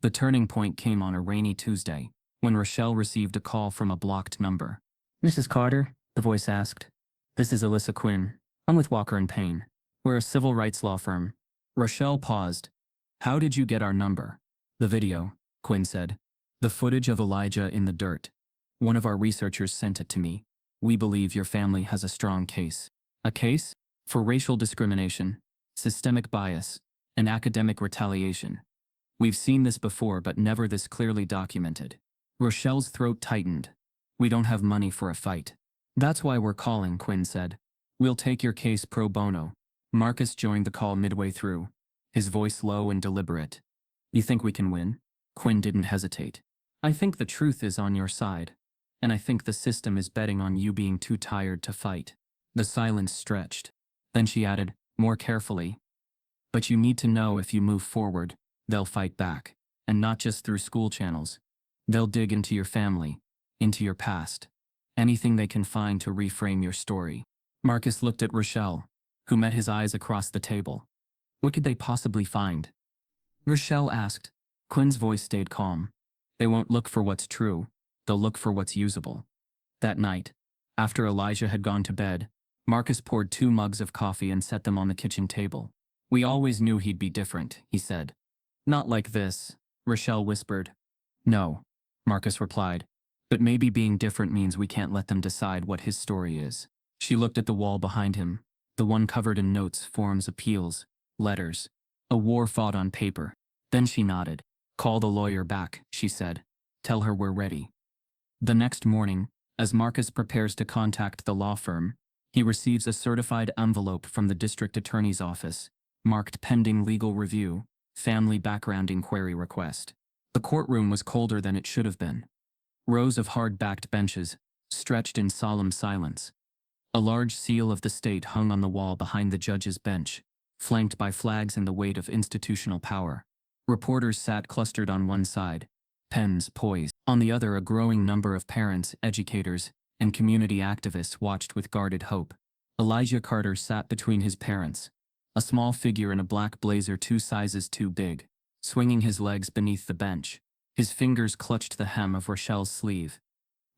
The turning point came on a rainy Tuesday, when Rochelle received a call from a blocked number. "Mrs. Carter?" the voice asked. "This is Alyssa Quinn. I'm with Walker and Payne. We're a civil rights law firm." Rochelle paused. "How did you get our number?" "The video," Quinn said. "The footage of Elijah in the dirt. One of our researchers sent it to me. We believe your family has a strong case." "A case?" "For racial discrimination, systemic bias, and academic retaliation. We've seen this before but never this clearly documented." Rochelle's throat tightened. "We don't have money for a fight." "That's why we're calling," Quinn said. "We'll take your case pro bono." Marcus joined the call midway through, his voice low and deliberate. "You think we can win?" Quinn didn't hesitate. "I think the truth is on your side, and I think the system is betting on you being too tired to fight." The silence stretched. Then she added, more carefully, "But you need to know if you move forward, they'll fight back, and not just through school channels. They'll dig into your family, into your past, anything they can find to reframe your story." Marcus looked at Rochelle, who met his eyes across the table. "What could they possibly find?" Rochelle asked. Quinn's voice stayed calm. "They won't look for what's true, they'll look for what's usable." That night, after Elijah had gone to bed, Marcus poured 2 mugs of coffee and set them on the kitchen table. "We always knew he'd be different," he said. "Not like this," Rochelle whispered. "No," Marcus replied. "But maybe being different means we can't let them decide what his story is." She looked at the wall behind him, the one covered in notes, forms, appeals, letters. A war fought on paper. Then she nodded. "Call the lawyer back," she said. "Tell her we're ready." The next morning, as Marcus prepares to contact the law firm, he receives a certified envelope from the district attorney's office, marked pending legal review, family background inquiry request. The courtroom was colder than it should have been. Rows of hard-backed benches, stretched in solemn silence. A large seal of the state hung on the wall behind the judge's bench, flanked by flags and the weight of institutional power. Reporters sat clustered on one side, pens poised. On the other, a growing number of parents, educators, and community activists watched with guarded hope. Elijah Carter sat between his parents, a small figure in a black blazer 2 sizes too big, swinging his legs beneath the bench. His fingers clutched the hem of Rochelle's sleeve.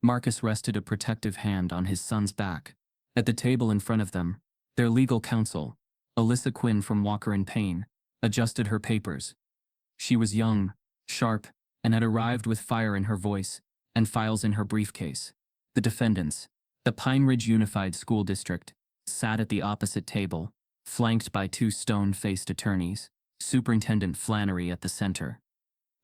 Marcus rested a protective hand on his son's back. At the table in front of them, their legal counsel, Alyssa Quinn from Walker and Payne, adjusted her papers. She was young, sharp, and had arrived with fire in her voice and files in her briefcase. The defendants, the Pine Ridge Unified School District, sat at the opposite table, flanked by 2 stone-faced attorneys, Superintendent Flannery at the center.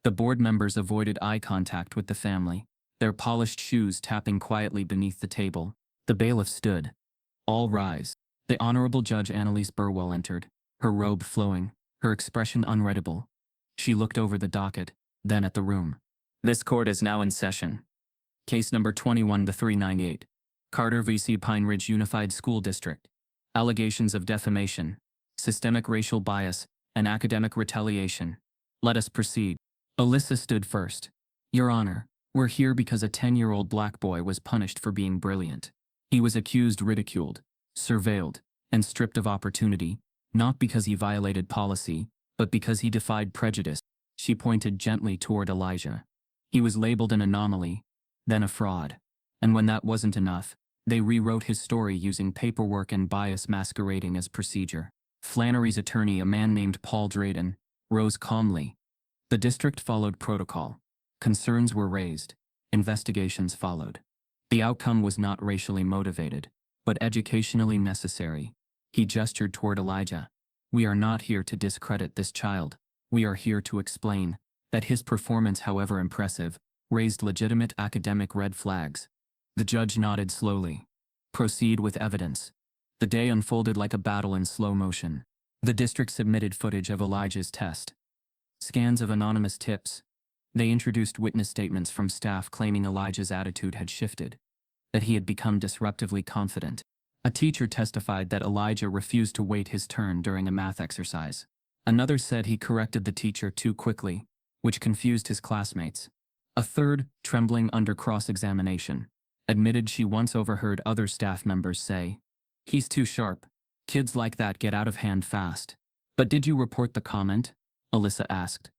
The board members avoided eye contact with the family, their polished shoes tapping quietly beneath the table. The bailiff stood. "All rise." The Honorable Judge Annalise Burwell entered, her robe flowing, her expression unreadable. She looked over the docket, then at the room. "This court is now in session. Case number 21-398. Carter v. Pine Ridge Unified School District. Allegations of defamation, systemic racial bias, and academic retaliation. Let us proceed." Alyssa stood first. "Your Honor, we're here because a 10-year-old black boy was punished for being brilliant. He was accused, ridiculed, surveilled, and stripped of opportunity, not because he violated policy, but because he defied prejudice." She pointed gently toward Elijah. "He was labeled an anomaly, then a fraud. And when that wasn't enough, they rewrote his story using paperwork and bias masquerading as procedure." Flannery's attorney, a man named Paul Drayden, rose calmly. The district followed protocol. Concerns were raised. Investigations followed. The outcome was not racially motivated, but educationally necessary. He gestured toward Elijah. "We are not here to discredit this child. We are here to explain that his performance, however impressive, raised legitimate academic red flags." The judge nodded slowly. "Proceed with evidence." The day unfolded like a battle in slow motion. The district submitted footage of Elijah's test. Scans of anonymous tips, They introduced witness statements from staff claiming Elijah's attitude had shifted, that he had become disruptively confident. A teacher testified that Elijah refused to wait his turn during a math exercise. Another said he corrected the teacher too quickly, which confused his classmates. A third, trembling under cross-examination, admitted she once overheard other staff members say, "He's too sharp. Kids like that get out of hand fast." "But did you report the comment?" Alyssa asked.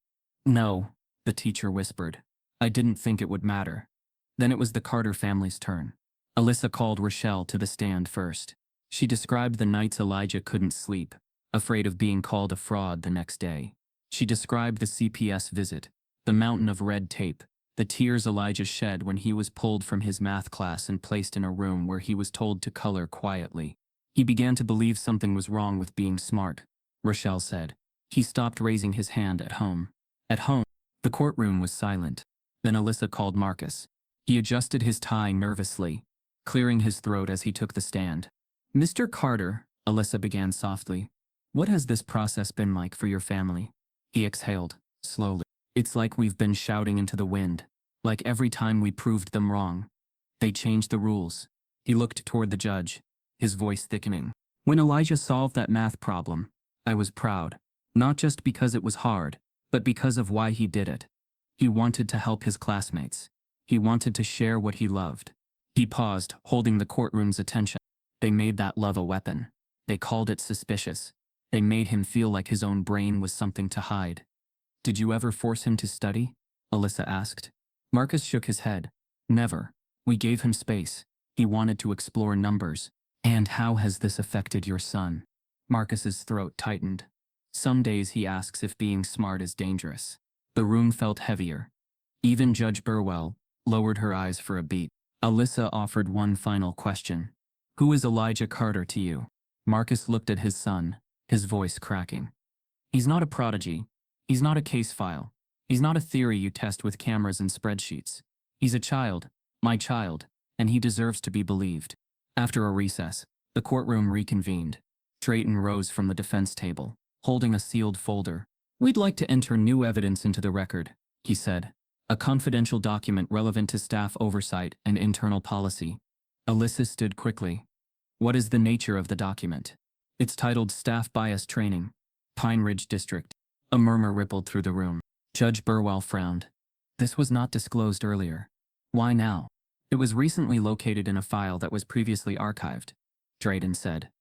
"No," the teacher whispered. "I didn't think it would matter." Then it was the Carter family's turn. Alyssa called Rochelle to the stand first. She described the nights Elijah couldn't sleep, afraid of being called a fraud the next day. She described the CPS visit, the mountain of red tape, the tears Elijah shed when he was pulled from his math class and placed in a room where he was told to color quietly. "He began to believe something was wrong with being smart," Rochelle said. "He stopped raising his hand at home." At home, the courtroom was silent. Then Alyssa called Marcus. He adjusted his tie nervously, clearing his throat as he took the stand. "Mr. Carter," Alyssa began softly, "what has this process been like for your family?" He exhaled, slowly. "It's like we've been shouting into the wind. Like every time we proved them wrong, they changed the rules." He looked toward the judge, his voice thickening. "When Elijah solved that math problem, I was proud. Not just because it was hard, but because of why he did it. He wanted to help his classmates. He wanted to share what he loved." He paused, holding the courtroom's attention. "They made that love a weapon. They called it suspicious. They made him feel like his own brain was something to hide." "Did you ever force him to study?" Alyssa asked. Marcus shook his head. "Never. We gave him space. He wanted to explore numbers." "And how has this affected your son?" Marcus's throat tightened. "Some days he asks if being smart is dangerous." The room felt heavier. Even Judge Burwell lowered her eyes for a beat. Alyssa offered one final question. "Who is Elijah Carter to you?" Marcus looked at his son, his voice cracking. "He's not a prodigy. He's not a case file. He's not a theory you test with cameras and spreadsheets. He's a child, my child, and he deserves to be believed." After a recess, the courtroom reconvened. Drayton rose from the defense table, holding a sealed folder. "We'd like to enter new evidence into the record," he said. "A confidential document relevant to staff oversight and internal policy." Alyssa stood quickly. "What is the nature of the document?" "It's titled Staff Bias Training, Pine Ridge District." A murmur rippled through the room. Judge Burwell frowned. "This was not disclosed earlier. Why now?" "It was recently located in a file that was previously archived," Drayton said.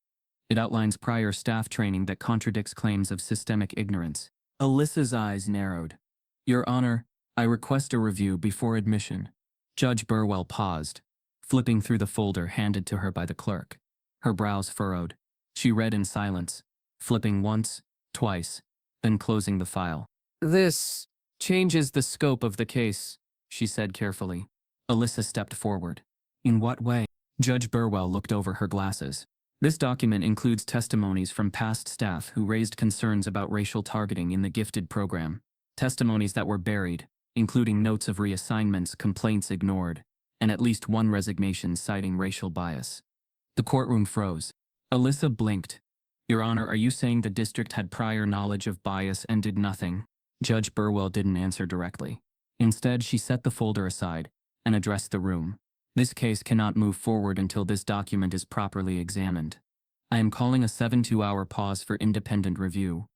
"It outlines prior staff training that contradicts claims of systemic ignorance." Alyssa's eyes narrowed. "Your Honor, I request a review before admission." Judge Burwell paused, flipping through the folder handed to her by the clerk. Her brows furrowed. She read in silence, flipping once, twice, then closing the file. "This changes the scope of the case," she said carefully. Alyssa stepped forward. "In what way?" Judge Burwell looked over her glasses. "This document includes testimonies from past staff who raised concerns about racial targeting in the gifted program. Testimonies that were buried, including notes of reassignments, complaints ignored, and at least one resignation citing racial bias." The courtroom froze. Alyssa blinked. "Your Honor, are you saying the district had prior knowledge of bias and did nothing?" Judge Burwell didn't answer directly. Instead, she set the folder aside and addressed the room. "This case cannot move forward until this document is properly examined. I am calling a 72-hour pause for independent review.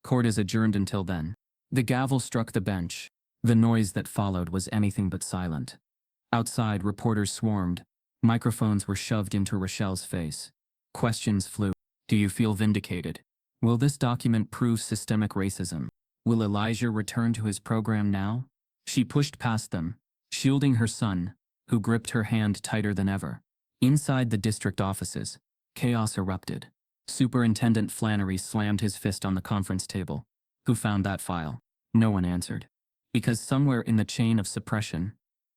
Court is adjourned until then." The gavel struck the bench. The noise that followed was anything but silent. Outside, reporters swarmed. Microphones were shoved into Rochelle's face. Questions flew. "Do you feel vindicated? Will this document prove systemic racism? Will Elijah return to his program now?" She pushed past them, shielding her son, who gripped her hand tighter than ever. Inside the district offices, chaos erupted. Superintendent Flannery slammed his fist on the conference table. "Who found that file?" No one answered. Because somewhere in the chain of suppression,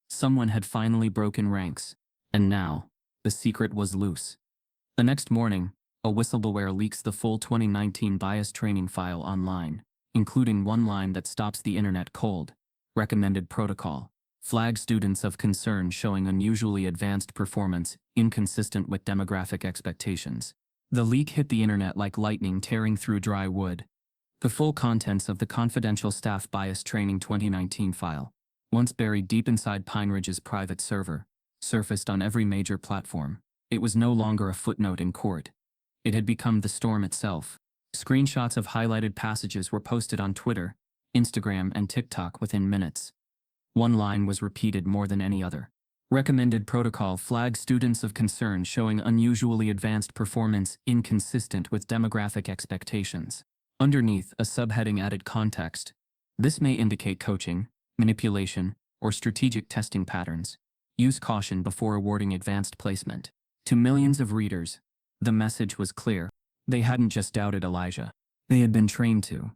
someone had finally broken ranks, and now, the secret was loose. The next morning, a whistleblower leaks the full 2019 bias training file online, including one line that stops the internet cold. Recommended protocol. Flag students of concern showing unusually advanced performance, inconsistent with demographic expectations. The leak hit the internet like lightning tearing through dry wood. The full contents of the confidential staff bias training 2019 file, once buried deep inside Pine Ridge's private server, surfaced on every major platform. It was no longer a footnote in court. It had become the storm itself. Screenshots of highlighted passages were posted on Twitter, Instagram, and TikTok within minutes. One line was repeated more than any other. Recommended protocol flags students of concern showing unusually advanced performance inconsistent with demographic expectations. Underneath, a subheading added context. This may indicate coaching, manipulation, or strategic testing patterns. Use caution before awarding advanced placement. To millions of readers, the message was clear. They hadn't just doubted Elijah. They had been trained to.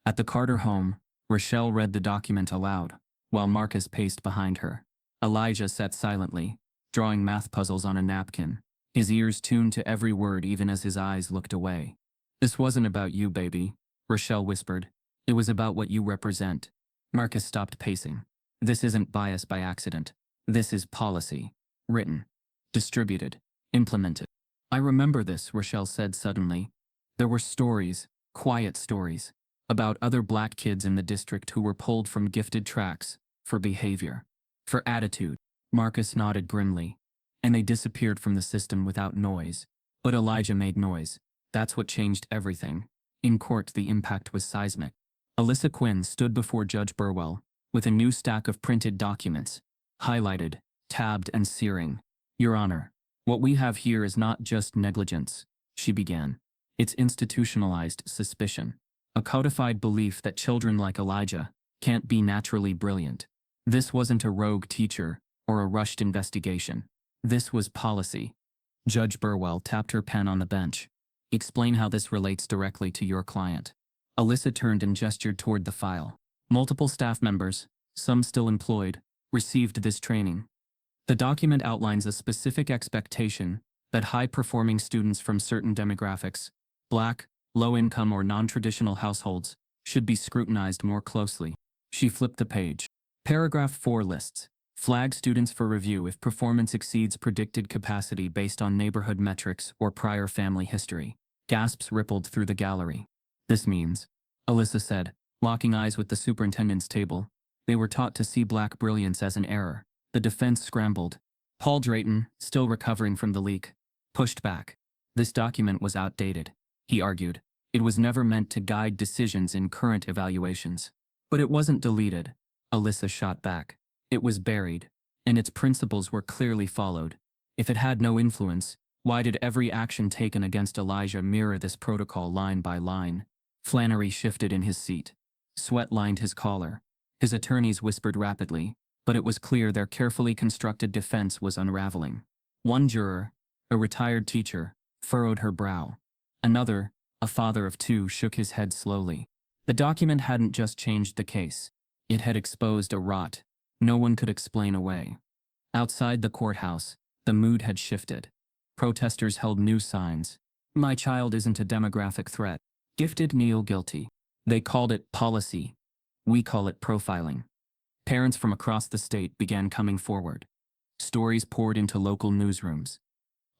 At the Carter home, Rochelle read the document aloud, while Marcus paced behind her. Elijah sat silently, drawing math puzzles on a napkin, his ears tuned to every word even as his eyes looked away. "This wasn't about you, baby," Rochelle whispered. "It was about what you represent." Marcus stopped pacing. "This isn't bias by accident. This is policy. Written. Distributed. Implemented." "I remember this," Rochelle said suddenly. There were stories, quiet stories, about other black kids in the district who were pulled from gifted tracks for behavior, for attitude. Marcus nodded grimly. "And they disappeared from the system without noise. But Elijah made noise. That's what changed everything." In court, the impact was seismic. Alyssa Quinn stood before Judge Burwell with a new stack of printed documents, highlighted, tabbed, and searing. "Your Honor, what we have here is not just negligence," she began. "It's institutionalized suspicion. A codified belief that children like Elijah can't be naturally brilliant. This wasn't a rogue teacher or a rushed investigation. This was policy." Judge Burwell tapped her pen on the bench. "Explain how this relates directly to your client." Alyssa turned and gestured toward the file. "Multiple staff members, some still employed, received this training. The document outlines a specific expectation that high-performing students from certain demographics, black, low-income, or non-traditional households, should be scrutinized more closely." She flipped the page. Paragraph 4 lists: flag students for review if performance exceeds predicted capacity based on neighborhood metrics or prior family history. Gasps rippled through the gallery. "This means," Alyssa said, locking eyes with the superintendent's table, "they were taught to see black brilliance as an error." The defense scrambled. Paul Drayton, still recovering from the leak, pushed back. "This document was outdated," he argued. "It was never meant to guide decisions in current evaluations." "But it wasn't deleted," Alyssa shot back. "It was buried, and its principles were clearly followed. If it had no influence, why did every action taken against Elijah mirror this protocol line by line?" Flannery shifted in his seat. Sweat lined his collar. His attorneys whispered rapidly, but it was clear their carefully constructed defense was unraveling. One juror, a retired teacher, furrowed her brow. Another, a father of two, shook his head slowly. The document hadn't just changed the case. It had exposed a rot no one could explain away. Outside the courthouse, the mood had shifted. Protesters held new signs. "My child isn't a demographic threat. Gifted Neil guilty." They called it policy. We call it profiling. Parents from across the state began coming forward. Stories poured into local newsrooms.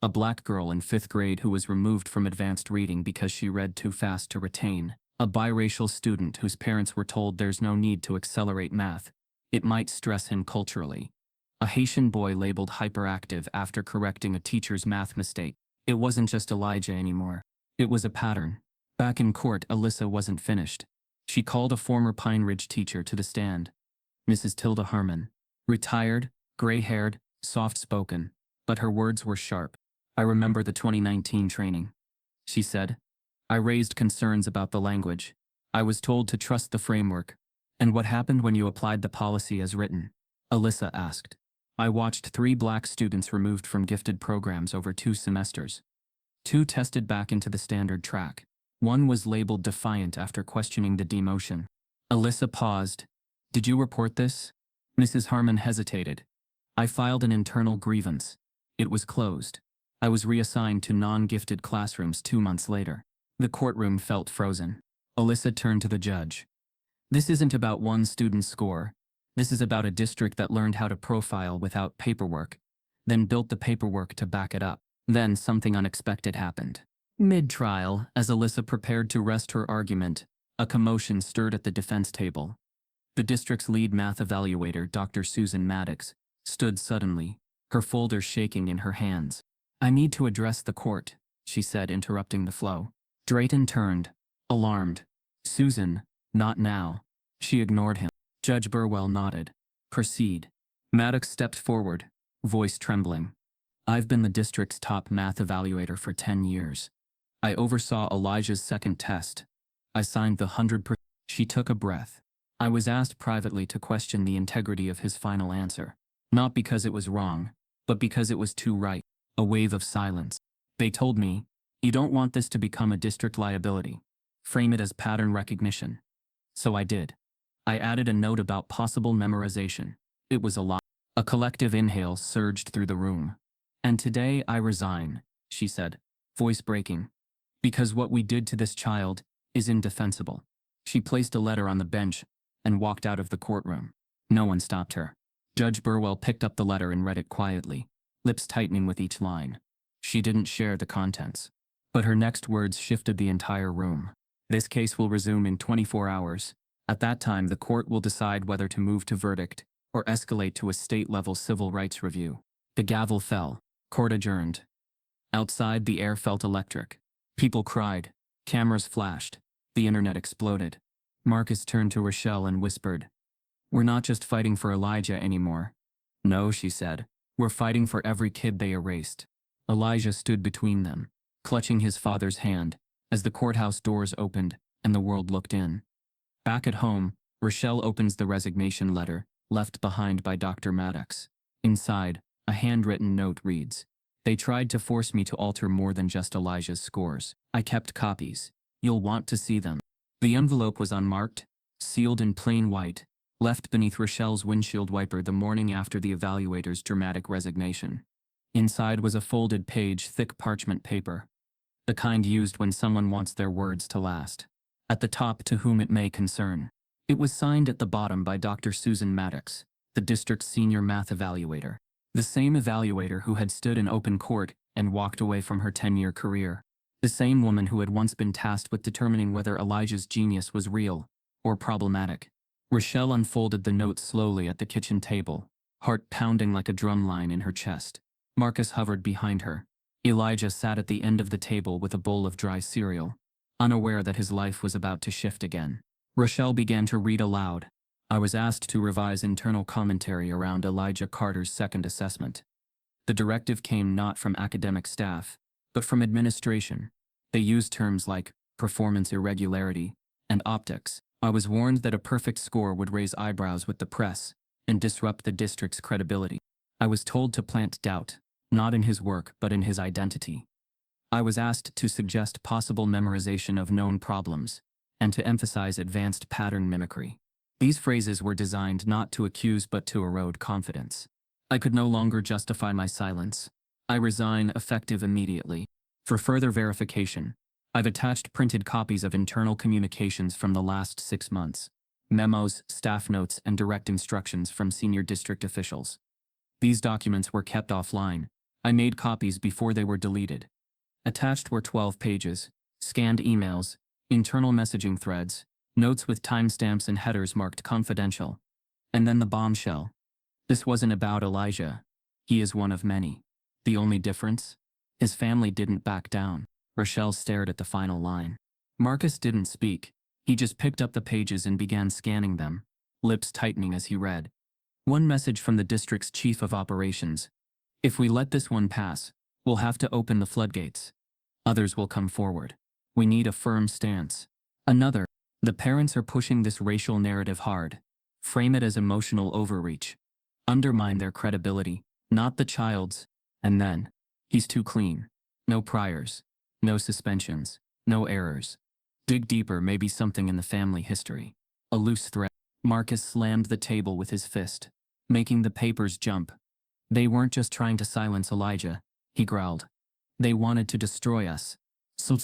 A black girl in 5th grade who was removed from advanced reading because she read too fast to retain. A biracial student whose parents were told there's no need to accelerate math. It might stress him culturally. A Haitian boy labeled hyperactive after correcting a teacher's math mistake. It wasn't just Elijah anymore. It was a pattern. Back in court, Alyssa wasn't finished. She called a former Pine Ridge teacher to the stand. Mrs. Tilda Harmon. Retired, gray-haired, soft-spoken, but her words were sharp. "I remember the 2019 training," she said. "I raised concerns about the language. I was told to trust the framework." "And what happened when you applied the policy as written?" Alyssa asked. "I watched 3 black students removed from gifted programs over 2 semesters. 2 tested back into the standard track. 1 was labeled defiant after questioning the demotion." Alyssa paused. "Did you report this?" Mrs. Harmon hesitated. "I filed an internal grievance. It was closed. I was reassigned to non-gifted classrooms 2 months later." The courtroom felt frozen. Alyssa turned to the judge. "This isn't about one student's score. This is about a district that learned how to profile without paperwork, then built the paperwork to back it up." Then something unexpected happened. Mid-trial, as Alyssa prepared to rest her argument, A commotion stirred at the defense table. The district's lead math evaluator, Dr. Susan Maddox, stood suddenly, her folder shaking in her hands. "I need to address the court," she said, interrupting the flow. Drayton turned, alarmed. "Susan, not now." She ignored him. Judge Burwell nodded. "Proceed." Maddox stepped forward, voice trembling. "I've been the district's top math evaluator for 10 years. I oversaw Elijah's second test. I signed the 100%. She took a breath. "I was asked privately to question the integrity of his final answer. Not because it was wrong, but because it was too right." A wave of silence. "They told me, you don't want this to become a district liability. Frame it as pattern recognition." So I did. I added a note about possible memorization. It was a lie. A collective inhale surged through the room. "And today I resign," she said, voice breaking. "Because what we did to this child is indefensible." She placed a letter on the bench and walked out of the courtroom. No one stopped her. Judge Burwell picked up the letter and read it quietly, lips tightening with each line. She didn't share the contents. But her next words shifted the entire room. "This case will resume in 24 hours. At that time, the court will decide whether to move to verdict or escalate to a state-level civil rights review." The gavel fell. Court adjourned. Outside, the air felt electric. People cried. Cameras flashed. The internet exploded. Marcus turned to Rochelle and whispered, "We're not just fighting for Elijah anymore." "No," she said. "We're fighting for every kid they erased." Elijah stood between them, clutching his father's hand, as the courthouse doors opened and the world looked in. Back at home, Rochelle opens the resignation letter, left behind by Dr. Maddox. Inside, a handwritten note reads, "They tried to force me to alter more than just Elijah's scores. I kept copies. You'll want to see them." The envelope was unmarked, sealed in plain white, left beneath Rochelle's windshield wiper the morning after the evaluator's dramatic resignation. Inside was a folded page, thick parchment paper, the kind used when someone wants their words to last. At the top, "To whom it may concern." It was signed at the bottom by Dr. Susan Maddox, the district's senior math evaluator. The same evaluator who had stood in open court and walked away from her 10-year career. The same woman who had once been tasked with determining whether Elijah's genius was real or problematic. Rochelle unfolded the note slowly at the kitchen table, heart pounding like a drum line in her chest. Marcus hovered behind her. Elijah sat at the end of the table with a bowl of dry cereal, unaware that his life was about to shift again. Rochelle began to read aloud. "I was asked to revise internal commentary around Elijah Carter's second assessment. The directive came not from academic staff, but from administration. They used terms like performance irregularity and optics. I was warned that a perfect score would raise eyebrows with the press and disrupt the district's credibility. I was told to plant doubt, not in his work but in his identity. I was asked to suggest possible memorization of known problems and to emphasize advanced pattern mimicry. These phrases were designed not to accuse but to erode confidence. I could no longer justify my silence. I resign, effective immediately. For further verification, I've attached printed copies of internal communications from the last 6 months, memos, staff notes, and direct instructions from senior district officials. These documents were kept offline. I made copies before they were deleted. Attached were 12 pages, scanned emails, internal messaging threads, notes with timestamps and headers marked confidential. And then the bombshell. This wasn't about Elijah. He is one of many. The only difference? His family didn't back down. Rochelle stared at the final line. Marcus didn't speak. He just picked up the pages and began scanning them, lips tightening as he read. One message from the district's chief of operations. "If we let this one pass, we'll have to open the floodgates. Others will come forward. We need a firm stance." Another. "The parents are pushing this racial narrative hard. Frame it as emotional overreach. Undermine their credibility, not the child's." And then, "He's too clean. No priors. No suspensions. No errors. Dig deeper, maybe something in the family history. A loose thread." Marcus slammed the table with his fist, making the papers jump. "They weren't just trying to silence Elijah," he growled. "They wanted to destroy us." So,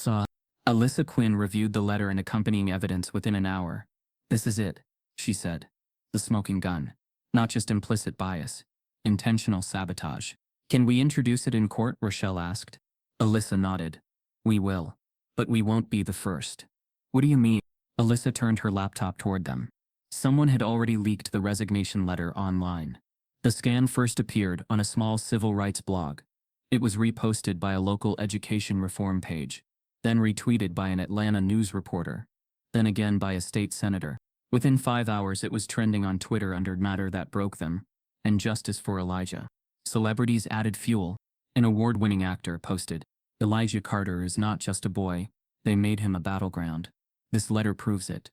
Alyssa Quinn reviewed the letter and accompanying evidence within an hour. "This is it," she said. "The smoking gun. Not just implicit bias. Intentional sabotage." "Can we introduce it in court?" Rochelle asked. Alyssa nodded. "We will. But we won't be the first." "What do you mean?" Alyssa turned her laptop toward them. Someone had already leaked the resignation letter online. The scan first appeared on a small civil rights blog. It was reposted by a local education reform page, then retweeted by an Atlanta news reporter, then again by a state senator. Within 5 hours it was trending on Twitter under matter that broke them, and justice for Elijah. Celebrities added fuel. An award-winning actor posted, "Elijah Carter is not just a boy, they made him a battleground. This letter proves it.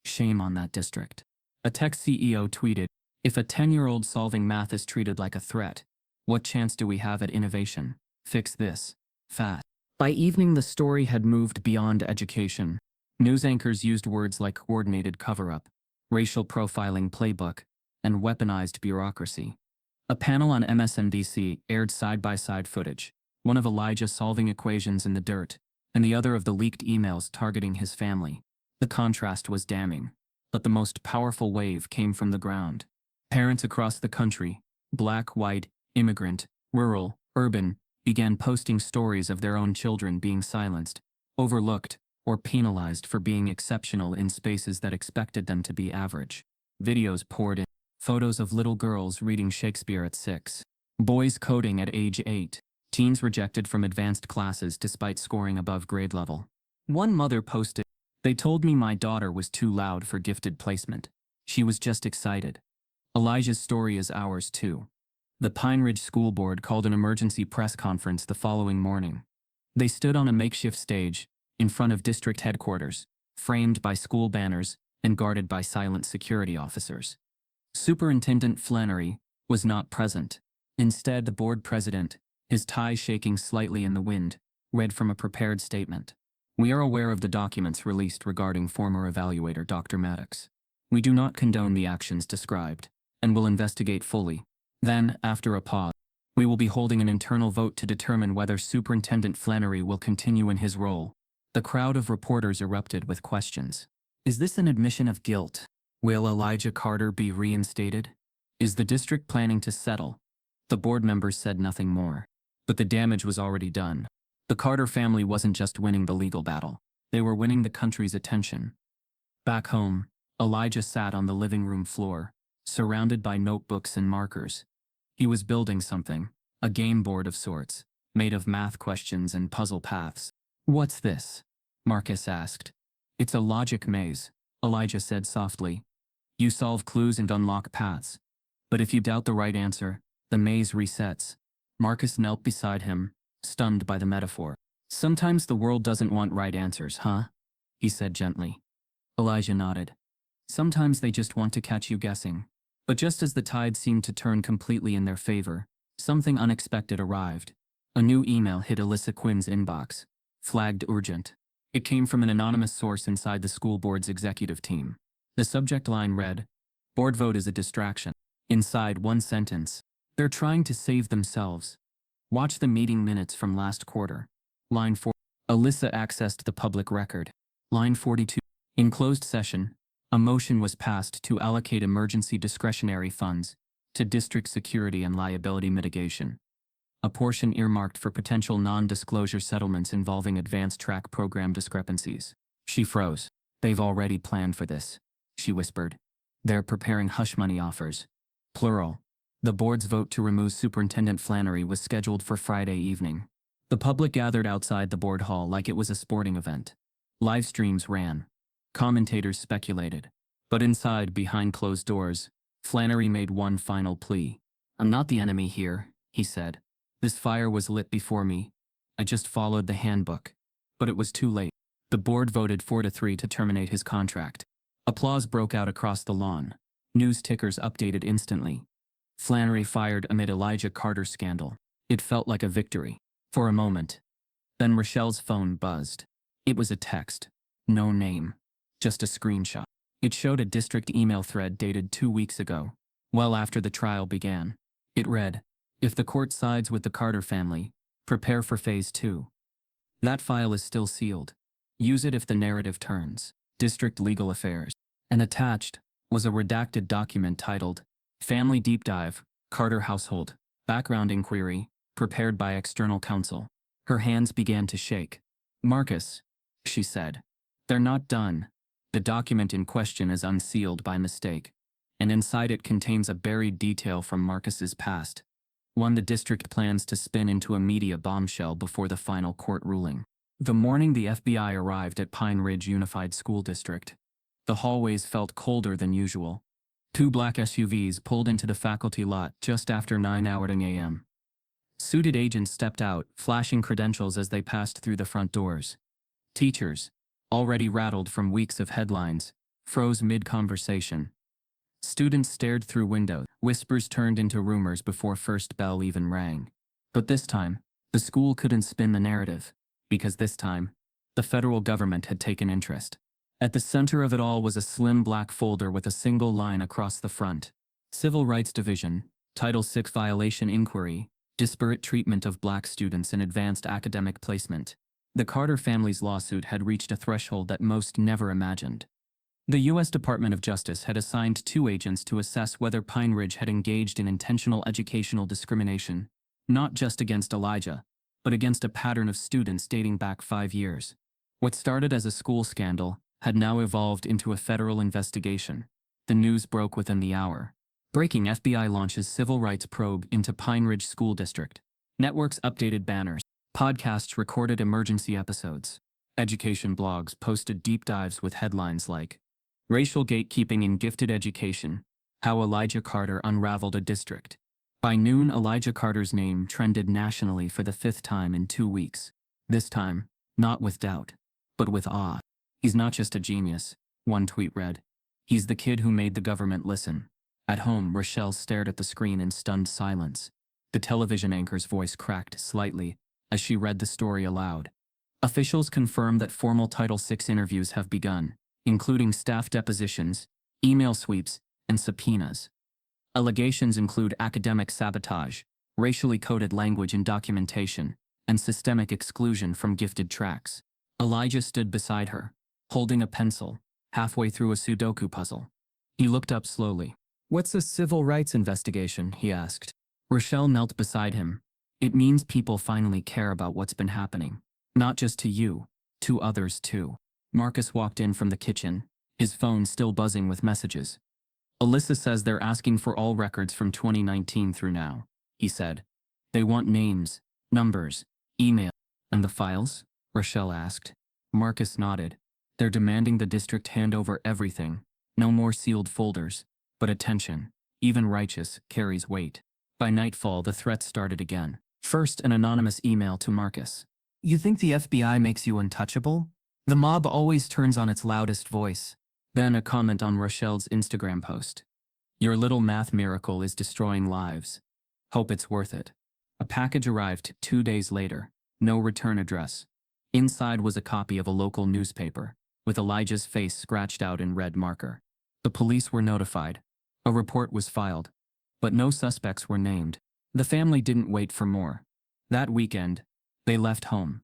Shame on that district." A tech CEO tweeted, "If a 10-year-old solving math is treated like a threat, what chance do we have at innovation? Fix this. Fast." By evening the story had moved beyond education. News anchors used words like coordinated cover-up, racial profiling playbook, and weaponized bureaucracy. A panel on MSNBC aired side-by-side footage, one of Elijah solving equations in the dirt, and the other of the leaked emails targeting his family. The contrast was damning, but the most powerful wave came from the ground. Parents across the country, black, white, immigrant, rural, urban, began posting stories of their own children being silenced, overlooked, or penalized for being exceptional in spaces that expected them to be average. Videos poured in. Photos of little girls reading Shakespeare at 6. Boys coding at age 8. Teens rejected from advanced classes despite scoring above grade level. One mother posted, "They told me my daughter was too loud for gifted placement. She was just excited." Elijah's story is ours too. The Pine Ridge School Board called an emergency press conference the following morning. They stood on a makeshift stage, in front of district headquarters, framed by school banners and guarded by silent security officers. Superintendent Flannery was not present. Instead, the board president, his tie shaking slightly in the wind, read from a prepared statement. "We are aware of the documents released regarding former evaluator Dr. Maddox. We do not condone the actions described, and will investigate fully. Then, after a pause, we will be holding an internal vote to determine whether Superintendent Flannery will continue in his role." The crowd of reporters erupted with questions. Is this an admission of guilt? Will Elijah Carter be reinstated? Is the district planning to settle? The board members said nothing more. But the damage was already done. The Carter family wasn't just winning the legal battle. They were winning the country's attention. Back home, Elijah sat on the living room floor, surrounded by notebooks and markers. He was building something, a game board of sorts, made of math questions and puzzle paths. "What's this?" Marcus asked. "It's a logic maze," Elijah said softly. "You solve clues and unlock paths. But if you doubt the right answer, the maze resets." Marcus knelt beside him, stunned by the metaphor. "Sometimes the world doesn't want right answers, huh?" he said gently. Elijah nodded. "Sometimes they just want to catch you guessing." But just as the tide seemed to turn completely in their favor, something unexpected arrived. A new email hit Alyssa Quinn's inbox, flagged urgent. It came from an anonymous source inside the school board's executive team. The subject line read, "Board vote is a distraction." Inside one sentence, "They're trying to save themselves. Watch the meeting minutes from last quarter." Line 4. Alyssa accessed the public record. Line 42. In closed session, a motion was passed to allocate emergency discretionary funds to district security and liability mitigation. A portion earmarked for potential non-disclosure settlements involving advanced track program discrepancies. She froze. "They've already planned for this," she whispered. "They're preparing hush money offers." Plural. The board's vote to remove Superintendent Flannery was scheduled for Friday evening. The public gathered outside the board hall like it was a sporting event. Live streams ran. Commentators speculated. But inside, behind closed doors, Flannery made one final plea. "I'm not the enemy here," he said. "This fire was lit before me. I just followed the handbook." But it was too late. The board voted 4-3 to terminate his contract. Applause broke out across the lawn. News tickers updated instantly. Flannery fired amid Elijah Carter's scandal. It felt like a victory. For a moment. Then Rochelle's phone buzzed. It was a text. No name. Just a screenshot. It showed a district email thread dated 2 weeks ago, well after the trial began. It read, "If the court sides with the Carter family, prepare for phase 2. That file is still sealed. Use it if the narrative turns. District Legal Affairs." And attached was a redacted document titled, "Family Deep Dive, Carter Household, Background Inquiry, prepared by external counsel." Her hands began to shake. "Marcus," she said, "they're not done. The document in question is unsealed by mistake, and inside it contains a buried detail from Marcus's past, one the district plans to spin into a media bombshell before the final court ruling. The morning the FBI arrived at Pine Ridge Unified School District, the hallways felt colder than usual. Two black SUVs pulled into the faculty lot just after 9 a.m. Suited agents stepped out, flashing credentials as they passed through the front doors. Teachers, already rattled from weeks of headlines, froze mid-conversation. Students stared through windows. Whispers turned into rumors before first bell even rang. But this time, the school couldn't spin the narrative, because this time, the federal government had taken interest. At the center of it all was a slim black folder with a single line across the front. Civil Rights Division, Title VI Violation Inquiry, Disparate Treatment of Black Students in Advanced Academic Placement. The Carter family's lawsuit had reached a threshold that most never imagined. The U.S. Department of Justice had assigned 2 agents to assess whether Pine Ridge had engaged in intentional educational discrimination, not just against Elijah, but against a pattern of students dating back 5 years. What started as a school scandal had now evolved into a federal investigation. The news broke within the hour. Breaking: FBI launches civil rights probe into Pine Ridge School District. Networks updated banners. Podcasts recorded emergency episodes. Education blogs posted deep dives with headlines like, "Racial Gatekeeping in Gifted Education, How Elijah Carter Unraveled a District." By noon, Elijah Carter's name trended nationally for the 5th time in 2 weeks. This time, not with doubt, but with awe. "He's not just a genius," one tweet read. "He's the kid who made the government listen." At home, Rochelle stared at the screen in stunned silence. The television anchor's voice cracked slightly as she read the story aloud. Officials confirm that formal Title VI interviews have begun, including staff depositions, email sweeps, and subpoenas. Allegations include academic sabotage, racially coded language in documentation, and systemic exclusion from gifted tracks. Elijah stood beside her, holding a pencil, halfway through a Sudoku puzzle. He looked up slowly. "What's a civil rights investigation?" he asked. Rochelle knelt beside him. "It means people finally care about what's been happening. Not just to you, to others too." Marcus walked in from the kitchen, his phone still buzzing with messages. "Alyssa says they're asking for all records from 2019 through now," he said. "They want names, numbers, email." "And the files?" Rochelle asked. Marcus nodded. "They're demanding the district hand over everything. No more sealed folders. But attention, even righteous, carries weight." By nightfall, the threats started again. First, an anonymous email to Marcus. "You think the FBI makes you untouchable? The mob always turns on its loudest voice." Then a comment on Rochelle's Instagram post. "Your little math miracle is destroying lives. Hope it's worth it." A package arrived 2 days later. No return address. Inside was a copy of a local newspaper, with Elijah's face scratched out in red marker. The police were notified. A report was filed. But no suspects were named. The family didn't wait for more. That weekend, they left home.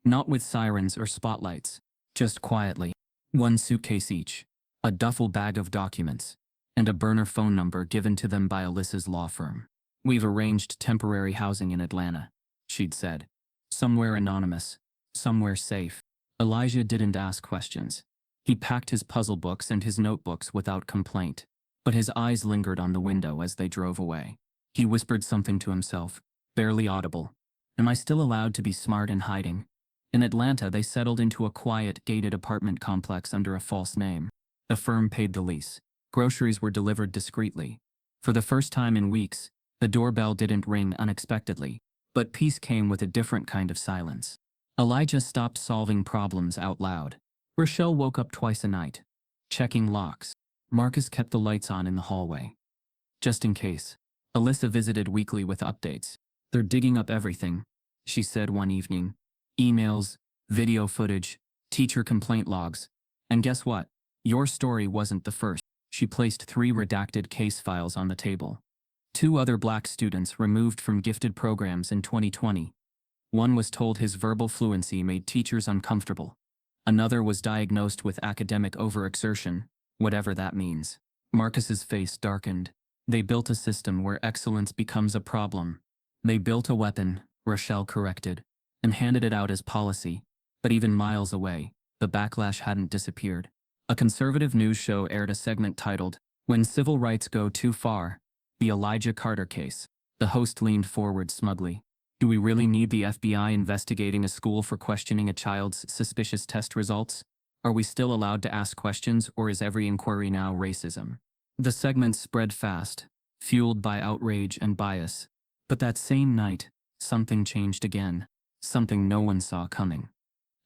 Not with sirens or spotlights, just quietly. 1 suitcase each, a duffel bag of documents, and a burner phone number given to them by Alyssa's law firm. "We've arranged temporary housing in Atlanta," she'd said. "Somewhere anonymous, somewhere safe." Elijah didn't ask questions. He packed his puzzle books and his notebooks without complaint. But his eyes lingered on the window as they drove away. He whispered something to himself, barely audible. "Am I still allowed to be smart and hiding?" In Atlanta, they settled into a quiet, gated apartment complex under a false name. The firm paid the lease. Groceries were delivered discreetly. For the first time in weeks, the doorbell didn't ring unexpectedly, but peace came with a different kind of silence. Elijah stopped solving problems out loud. Rochelle woke up twice a night, checking locks. Marcus kept the lights on in the hallway, just in case. Alyssa visited weekly with updates. "They're digging up everything," she said one evening. "Emails, video footage, teacher complaint logs. And guess what? Your story wasn't the first." She placed 3 redacted case files on the table. 2 other black students removed from gifted programs in 2020. One was told his verbal fluency made teachers uncomfortable. Another was diagnosed with academic overexertion, whatever that means. Marcus's face darkened. They built a system where excellence becomes a problem. They built a weapon, Rochelle corrected, and handed it out as policy. But even miles away, the backlash hadn't disappeared. A conservative news show aired a segment titled, "When Civil Rights Go Too Far, the Elijah Carter Case." The host leaned forward smugly. Do we really need the FBI investigating a school for questioning a child's suspicious test results? Are we still allowed to ask questions, or is every inquiry now racism? The segment spread fast, fueled by outrage and bias. But that same night, something changed again. Something no one saw coming.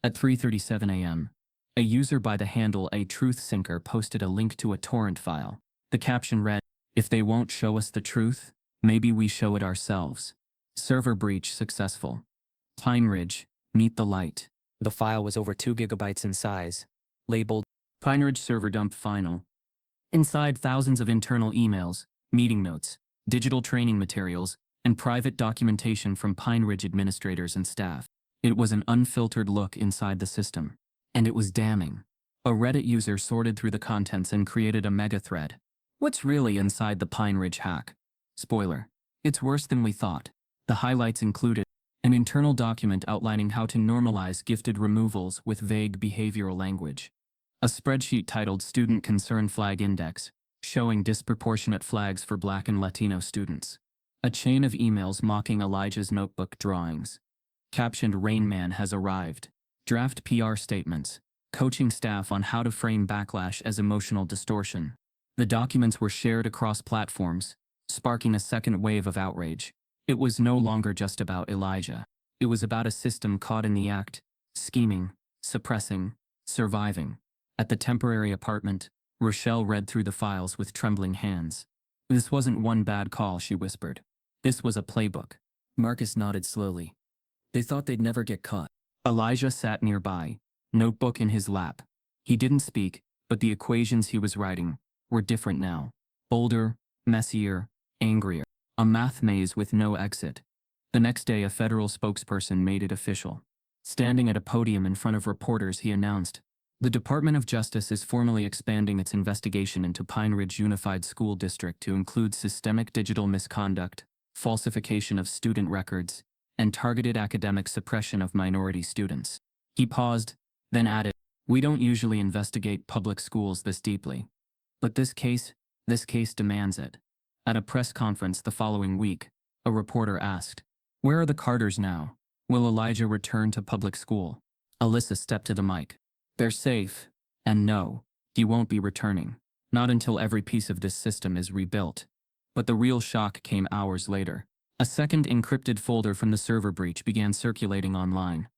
At 3:37 a.m., a user by the handle A Truth Sinker posted a link to a torrent file. The caption read, "If they won't show us the truth, maybe we show it ourselves. Server breach successful. Pine Ridge, meet the light." The file was over 2 gigabytes in size, labeled Pine Ridge server dump final. Inside, thousands of internal emails, meeting notes, digital training materials, and private documentation from Pine Ridge administrators and staff. It was an unfiltered look inside the system. And it was damning. A Reddit user sorted through the contents and created a mega thread. What's really inside the Pine Ridge hack? Spoiler: it's worse than we thought. The highlights included an internal document outlining how to normalize gifted removals with vague behavioral language, a spreadsheet titled Student Concern Flag Index, showing disproportionate flags for Black and Latino students, a chain of emails mocking Elijah's notebook drawings, captioned "Rain Man has arrived," draft PR statements, coaching staff on how to frame backlash as emotional distortion. The documents were shared across platforms, sparking a second wave of outrage. It was no longer just about Elijah. It was about a system caught in the act, scheming, suppressing, surviving. At the temporary apartment, Rochelle read through the files with trembling hands. "This wasn't one bad call," she whispered. "This was a playbook." Marcus nodded slowly. "They thought they'd never get caught." Elijah sat nearby, notebook in his lap. He didn't speak, but the equations he was writing were different now. Bolder, messier, angrier. A math maze with no exit. The next day, a federal spokesperson made it official. Standing at a podium in front of reporters, he announced, "The Department of Justice is formally expanding its investigation into Pine Ridge Unified School District to include systemic digital misconduct, falsification of student records, and targeted academic suppression of minority students." He paused, then added, "We don't usually investigate public schools this deeply. But this case demands it." At a press conference the following week, a reporter asked, "Where are the Carters now? Will Elijah return to public school?" Alyssa stepped to the mic. "They're safe. And no, he won't be returning. Not until every piece of this system is rebuilt." But the real shock came hours later. A second encrypted folder from the server breach began circulating online.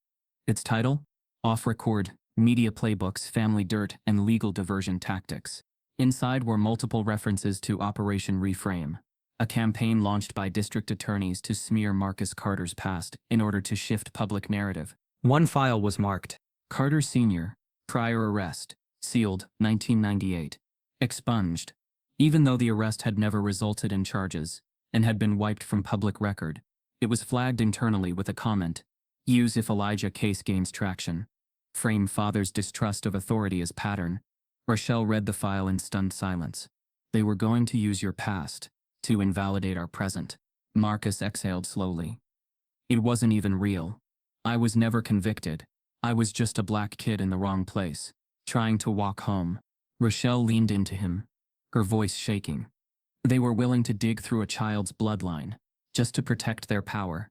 Its title? Off Record, Media Playbooks, Family Dirt, and Legal Diversion Tactics. Inside were multiple references to Operation Reframe, a campaign launched by district attorneys to smear Marcus Carter's past in order to shift public narrative. one file was marked Carter Sr., prior arrest, sealed, 1998. Expunged. Even though the arrest had never resulted in charges and had been wiped from public record, it was flagged internally with a comment, "Use if Elijah case gains traction." Frame father's distrust of authority as pattern. Rochelle read the file in stunned silence. "They were going to use your past to invalidate our present." Marcus exhaled slowly. "It wasn't even real. I was never convicted. I was just a black kid in the wrong place, trying to walk home." Rochelle leaned into him, her voice shaking. They were willing to dig through a child's bloodline, just to protect their power.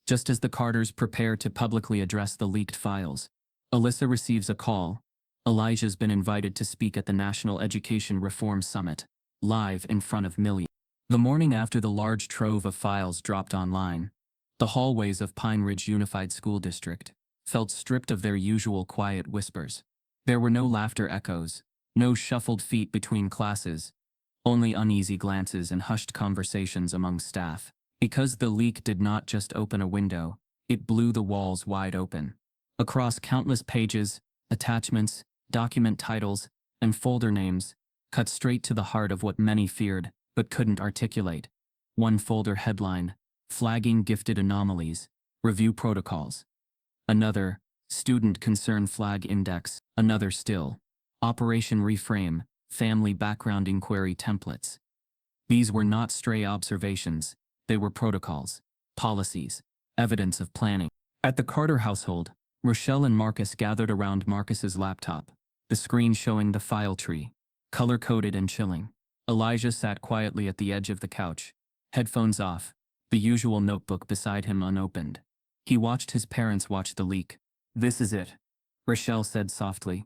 Just as the Carters prepare to publicly address the leaked files, Alyssa receives a call. Elijah's been invited to speak at the National Education Reform Summit, live in front of millions. The morning after the large trove of files dropped online, the hallways of Pine Ridge Unified School District felt stripped of their usual quiet whispers. There were no laughter echoes, no shuffled feet between classes, only uneasy glances and hushed conversations among staff. Because the leak did not just open a window, it blew the walls wide open. Across countless pages, attachments, document titles, and folder names, cut straight to the heart of what many feared but couldn't articulate. One folder headline, "Flagging Gifted Anomalies, Review Protocols." Another, "Student Concern Flag Index." Another still, "Operation Reframe, Family Background Inquiry Templates." These were not stray observations, they were protocols, policies, evidence of planning. At the Carter household, Rochelle and Marcus gathered around Marcus's laptop. the screen showing the file tree, color-coded and chilling. Elijah sat quietly at the edge of the couch, headphones off, the usual notebook beside him unopened. He watched his parents watch the leak. "This is it," Rochelle said softly,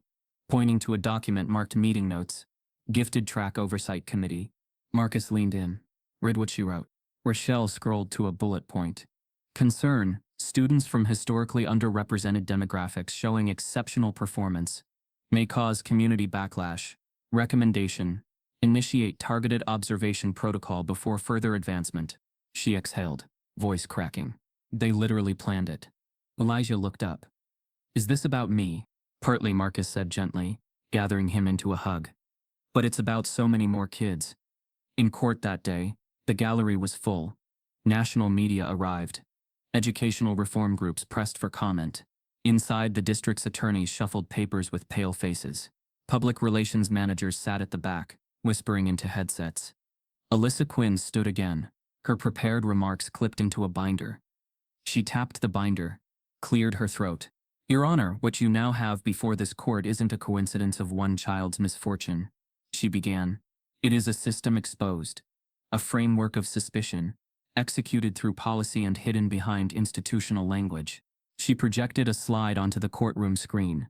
pointing to a document marked Meeting Notes, Gifted Track Oversight Committee. Marcus leaned in. "Read what she wrote." Rochelle scrolled to a bullet point. Concern: students from historically underrepresented demographics showing exceptional performance may cause community backlash. Recommendation: initiate targeted observation protocol before further advancement. She exhaled, voice cracking. They literally planned it. Elijah looked up. "Is this about me?" "Partly," Marcus said gently, gathering him into a hug. "But it's about so many more kids." In court that day, the gallery was full. National media arrived. Educational reform groups pressed for comment. Inside, the district's attorneys shuffled papers with pale faces. Public relations managers sat at the back, whispering into headsets. Alyssa Quinn stood again, her prepared remarks clipped into a binder. She tapped the binder, cleared her throat. "Your Honor, what you now have before this court isn't a coincidence of one child's misfortune," she began. "It is a system exposed, a framework of suspicion, executed through policy and hidden behind institutional language." She projected a slide onto the courtroom screen,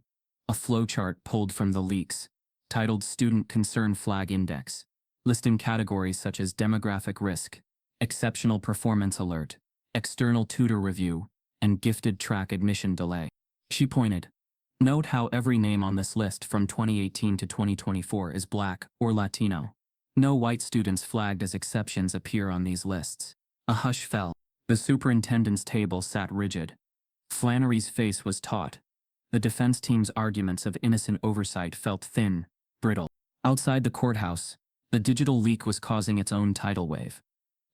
a flowchart pulled from the leaks, titled Student Concern Flag Index, listing categories such as demographic risk, exceptional performance alert, external tutor review, and gifted track admission delay. She pointed. "Note how every name on this list from 2018 to 2024 is Black or Latino. No white students flagged as exceptions appear on these lists." A hush fell. The superintendent's table sat rigid. Flannery's face was taut. The defense team's arguments of innocent oversight felt thin, brittle. Outside the courthouse, the digital leak was causing its own tidal wave.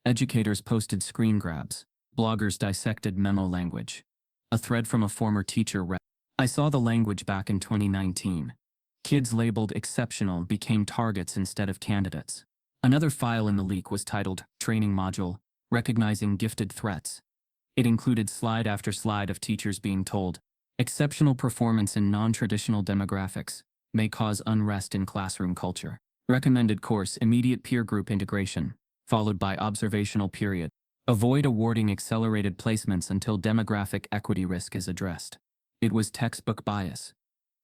Educators posted screen grabs. Bloggers dissected memo language. A thread from a former teacher read, "I saw the language back in 2019. Kids labeled exceptional became targets instead of candidates." Another file in the leak was titled Training Module, Recognizing Gifted Threats. It included slide after slide of teachers being told, "Exceptional performance in non-traditional demographics may cause unrest in classroom culture. Recommended course: immediate peer group integration, followed by observational period. Avoid awarding accelerated placements until demographic equity risk is addressed." It was textbook bias.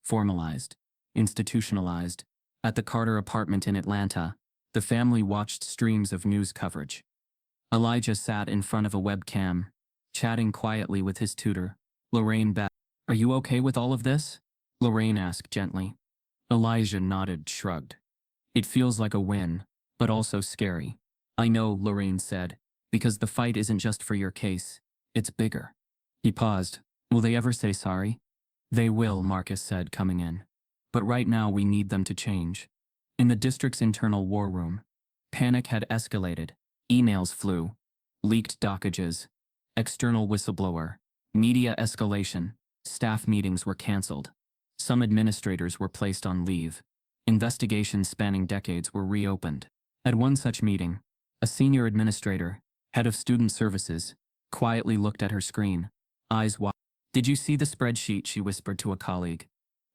Formalized. Institutionalized. At the Carter apartment in Atlanta, the family watched streams of news coverage. Elijah sat in front of a webcam, chatting quietly with his tutor, Lorraine Beth. "Are you okay with all of this?" Lorraine asked gently. Elijah nodded, shrugged. "It feels like a win, but also scary." "I know," Lorraine said, "because the fight isn't just for your case, it's bigger." He paused. "Will they ever say sorry?" "They will," Marcus said, coming in. "But right now we need them to change." In the district's internal war room, panic had escalated. Emails flew. Leaked dockages. External whistleblower. Media escalation. Staff meetings were canceled. Some administrators were placed on leave. Investigations spanning decades were reopened. At one such meeting, a senior administrator, head of student services, quietly looked at her screen, eyes wide. "Did you see the spreadsheet?" she whispered to a colleague.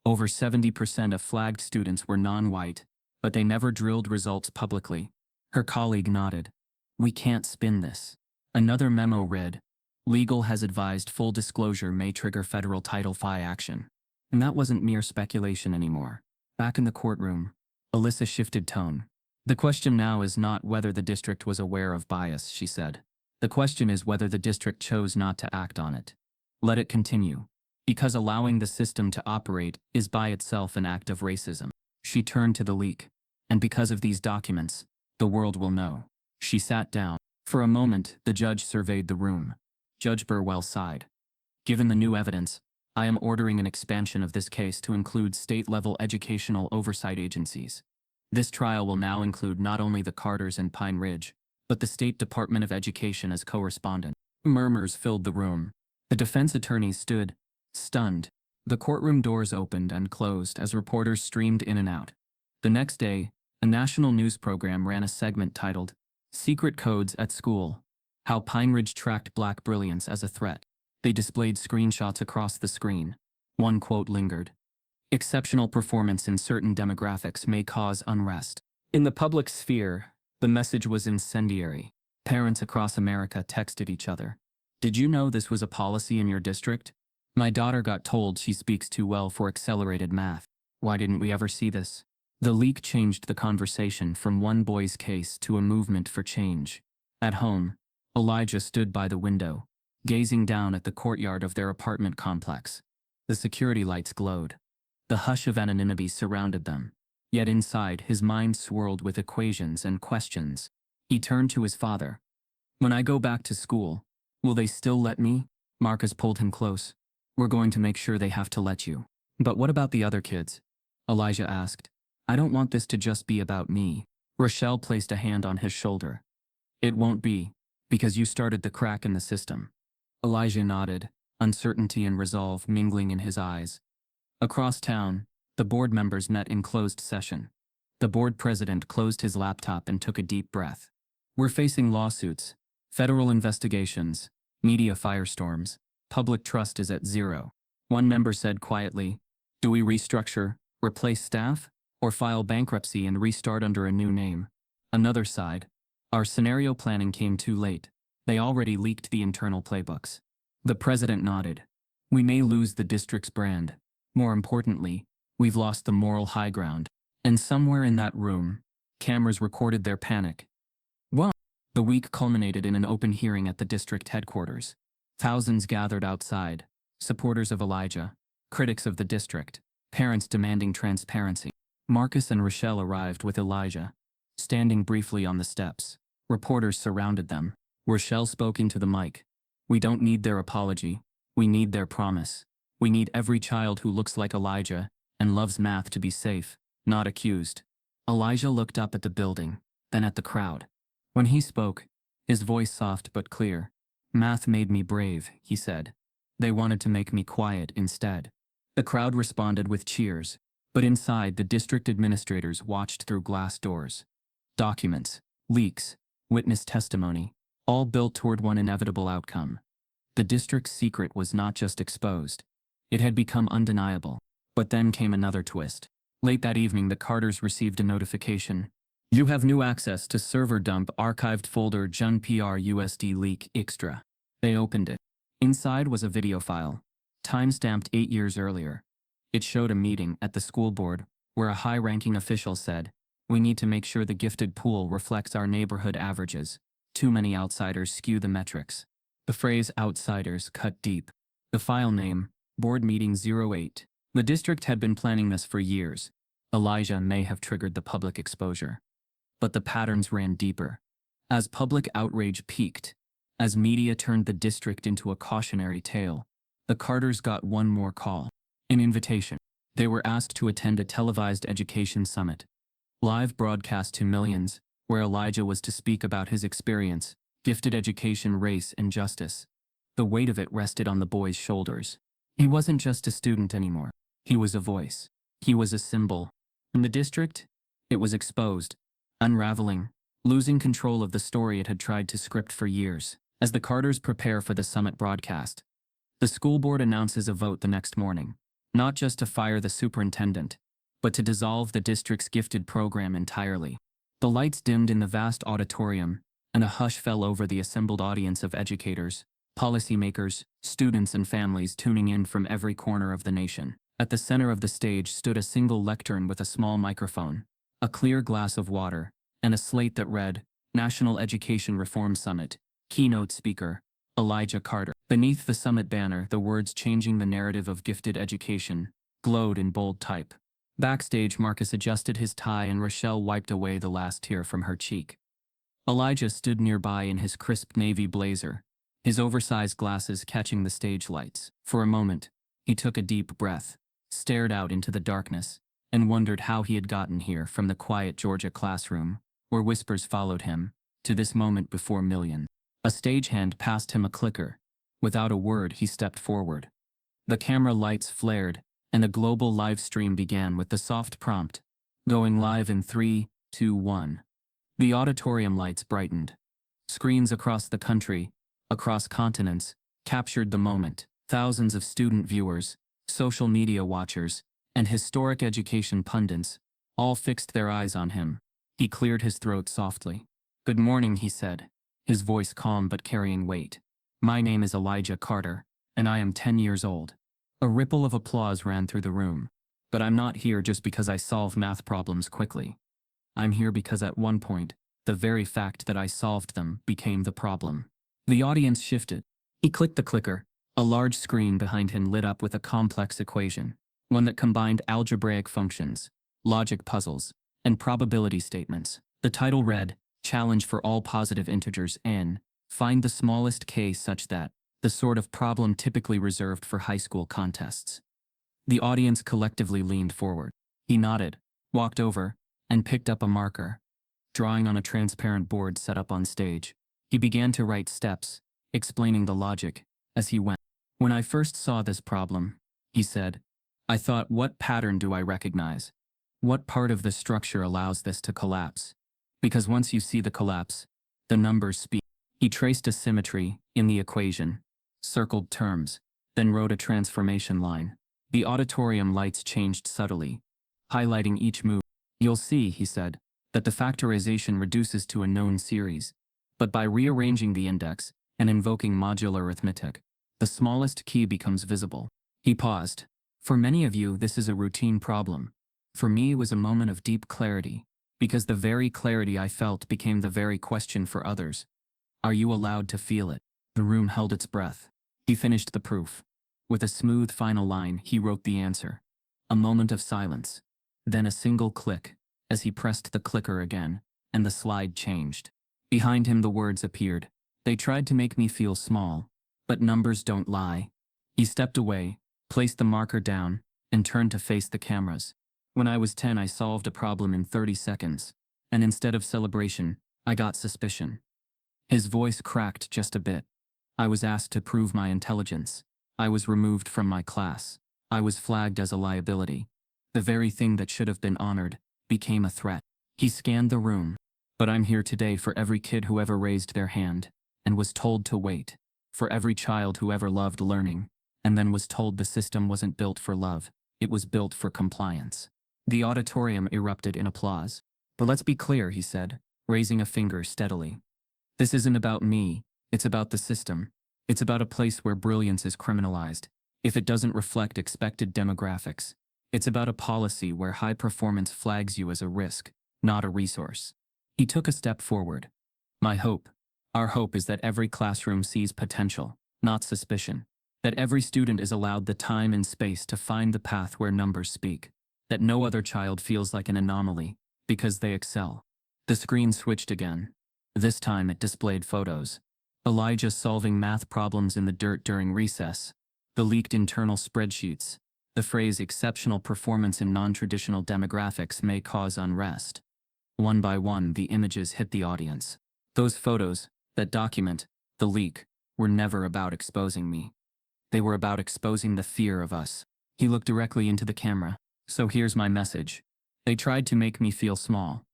Over 70% of flagged students were non-white, but they never drilled results publicly. Her colleague nodded. "We can't spin this." Another memo read, "Legal has advised full disclosure may trigger federal Title V action." And that wasn't mere speculation anymore. Back in the courtroom, Alyssa shifted tone. "The question now is not whether the district was aware of bias," she said. "The question is whether the district chose not to act on it. Let it continue. Because allowing the system to operate is by itself an act of racism." She turned to the leak. "And because of these documents, the world will know." She sat down. For a moment, the judge surveyed the room. Judge Burwell sighed. "Given the new evidence, I am ordering an expansion of this case to include state-level educational oversight agencies. This trial will now include not only the Carters and Pine Ridge, but the State Department of Education as co-respondent." Murmurs filled the room. The defense attorneys stood, stunned. The courtroom doors opened and closed as reporters streamed in and out. The next day, a national news program ran a segment titled, "Secret Codes at School: How Pine Ridge Tracked Black Brilliance as a Threat." They displayed screenshots across the screen. One quote lingered. Exceptional performance in certain demographics may cause unrest. In the public sphere, the message was incendiary. Parents across America texted each other. Did you know this was a policy in your district? My daughter got told she speaks too well for accelerated math. Why didn't we ever see this? The leak changed the conversation from one boy's case to a movement for change. At home, Elijah stood by the window, gazing down at the courtyard of their apartment complex. The security lights glowed. The hush of anonymity surrounded them. Yet inside, his mind swirled with equations and questions. He turned to his father. When I go back to school, will they still let me? Marcus pulled him close. We're going to make sure they have to let you. But what about the other kids? Elijah asked. I don't want this to just be about me. Rochelle placed a hand on his shoulder. It won't be, because you started the crack in the system. Elijah nodded, uncertainty and resolve mingling in his eyes. Across town, the board members met in closed session. The board president closed his laptop and took a deep breath. We're facing lawsuits, federal investigations, media firestorms. Public trust is at zero. One member said quietly, do we restructure, replace staff, or file bankruptcy and restart under a new name? Another sighed. Our scenario planning came too late. They already leaked the internal playbooks. The president nodded. We may lose the district's brand. More importantly, we've lost the moral high ground. And somewhere in that room, cameras recorded their panic. Well, the week culminated in an open hearing at the district headquarters. Thousands gathered outside, supporters of Elijah, critics of the district, parents demanding transparency. Marcus and Rochelle arrived with Elijah, standing briefly on the steps. Reporters surrounded them. Rochelle spoke into the mic. We don't need their apology. We need their promise. We need every child who looks like Elijah and loves math to be safe, not accused. Elijah looked up at the building, then at the crowd. When he spoke, his voice soft but clear. Math made me brave, he said. They wanted to make me quiet instead. The crowd responded with cheers, but inside the district administrators watched through glass doors. Documents, leaks, witness testimony, all built toward one inevitable outcome. The district's secret was not just exposed. It had become undeniable. But then came another twist. Late that evening, the Carters received a notification. You have new access to server dump archived folder Jun PR USD leak extra. They opened it. Inside was a video file, time-stamped 8 years earlier. It showed a meeting at the school board where a high-ranking official said, we need to make sure the gifted pool reflects our neighborhood averages. Too many outsiders skew the metrics. The phrase outsiders cut deep. The file name, Board Meeting 08. The district had been planning this for years. Elijah may have triggered the public exposure. But the patterns ran deeper. As public outrage peaked, as media turned the district into a cautionary tale, the Carters got one more call. An invitation. They were asked to attend a televised education summit. Live broadcast to millions, where Elijah was to speak about his experience, gifted education, race, and justice. The weight of it rested on the boy's shoulders. He wasn't just a student anymore. He was a voice. He was a symbol. In the district, it was exposed, unraveling, losing control of the story it had tried to script for years. As the Carters prepare for the summit broadcast, the school board announces a vote the next morning, not just to fire the superintendent, but to dissolve the district's gifted program entirely. The lights dimmed in the vast auditorium, and a hush fell over the assembled audience of educators, policymakers, students, and families tuning in from every corner of the nation. At the center of the stage stood a single lectern with a small microphone, a clear glass of water, and a slate that read, National Education Reform Summit, Keynote Speaker, Elijah Carter. Beneath the summit banner, the words changing the narrative of gifted education glowed in bold type. Backstage, Marcus adjusted his tie and Rochelle wiped away the last tear from her cheek. Elijah stood nearby in his crisp navy blazer, his oversized glasses catching the stage lights. For a moment, he took a deep breath, stared out into the darkness, and wondered how he had gotten here from the quiet Georgia classroom, where whispers followed him, to this moment before millions. A stagehand passed him a clicker. Without a word, he stepped forward. The camera lights flared, and the global live stream began with the soft prompt, going live in 3, 2, 1. The auditorium lights brightened. Screens across the country, across continents, captured the moment. Thousands of student viewers, social media watchers, and historic education pundits all fixed their eyes on him. He cleared his throat softly. "Good morning," he said, his voice calm but carrying weight. "My name is Elijah Carter, and I am 10 years old." A ripple of applause ran through the room. "But I'm not here just because I solve math problems quickly. I'm here because at one point, the very fact that I solved them became the problem." The audience shifted. He clicked the clicker. A large screen behind him lit up with a complex equation, one that combined algebraic functions, logic puzzles, and probability statements. The title read, "Challenge for all positive integers n. Find the smallest k such that," the sort of problem typically reserved for high school contests. The audience collectively leaned forward. He nodded, walked over, and picked up a marker. Drawing on a transparent board set up on stage, he began to write steps, explaining the logic as he went. "When I first saw this problem," he said, "I thought, what pattern do I recognize? What part of the structure allows this to collapse? Because once you see the collapse, the numbers speak." He traced a symmetry in the equation, circled terms, then wrote a transformation line. The auditorium lights changed subtly, highlighting each move. "You'll see," he said, "that the factorization reduces to a known series. But by rearranging the index and invoking modular arithmetic, the smallest key becomes visible." He paused. "For many of you, this is a routine problem. For me, it was a moment of deep clarity, because the very clarity I felt became the very question for others. Are you allowed to feel it?" The room held its breath. He finished the proof. With a smooth final line, he wrote the answer. A moment of silence. Then a single click, as he pressed the clicker again, and the slide changed. Behind him the words appeared. "They tried to make me feel small, but numbers don't lie." He stepped away, placed the marker down, and turned to face the cameras. "When I was 10, I solved a problem in 30 seconds, and instead of celebration, I got suspicion." His voice cracked just a bit. "I was asked to prove my intelligence. I was removed from my class. I was flagged as a liability. The very thing that should have been honored became a threat." He scanned the room. "But I'm here today for every kid who ever raised their hand and was told to wait. For every child who ever loved learning and then was told the system wasn't built for love, it was built for compliance." The auditorium erupted in applause. "But let's be clear," he said, raising a finger steadily. "This isn't about me, it's about the system. It's about a place where brilliance is criminalized if it doesn't reflect expected demographics. It's about a policy where high performance flags you as a risk, not a resource." He took a step forward. "My hope, our hope is that every classroom sees potential, not suspicion. That every student is allowed the time and space to find the path where numbers speak. That no other child feels like an anomaly because they excel." The screen switched again. This time it displayed photos. Elijah solving math problems in the dirt during recess. The leaked internal spreadsheets. The phrase "exceptional performance in non-traditional demographics may cause unrest." One by one, the images hit the audience. Those photos, that document, the leak, were never about exposing me. They were about exposing the fear of us. He looked directly into the camera. "So here's my message. They tried to make me feel small.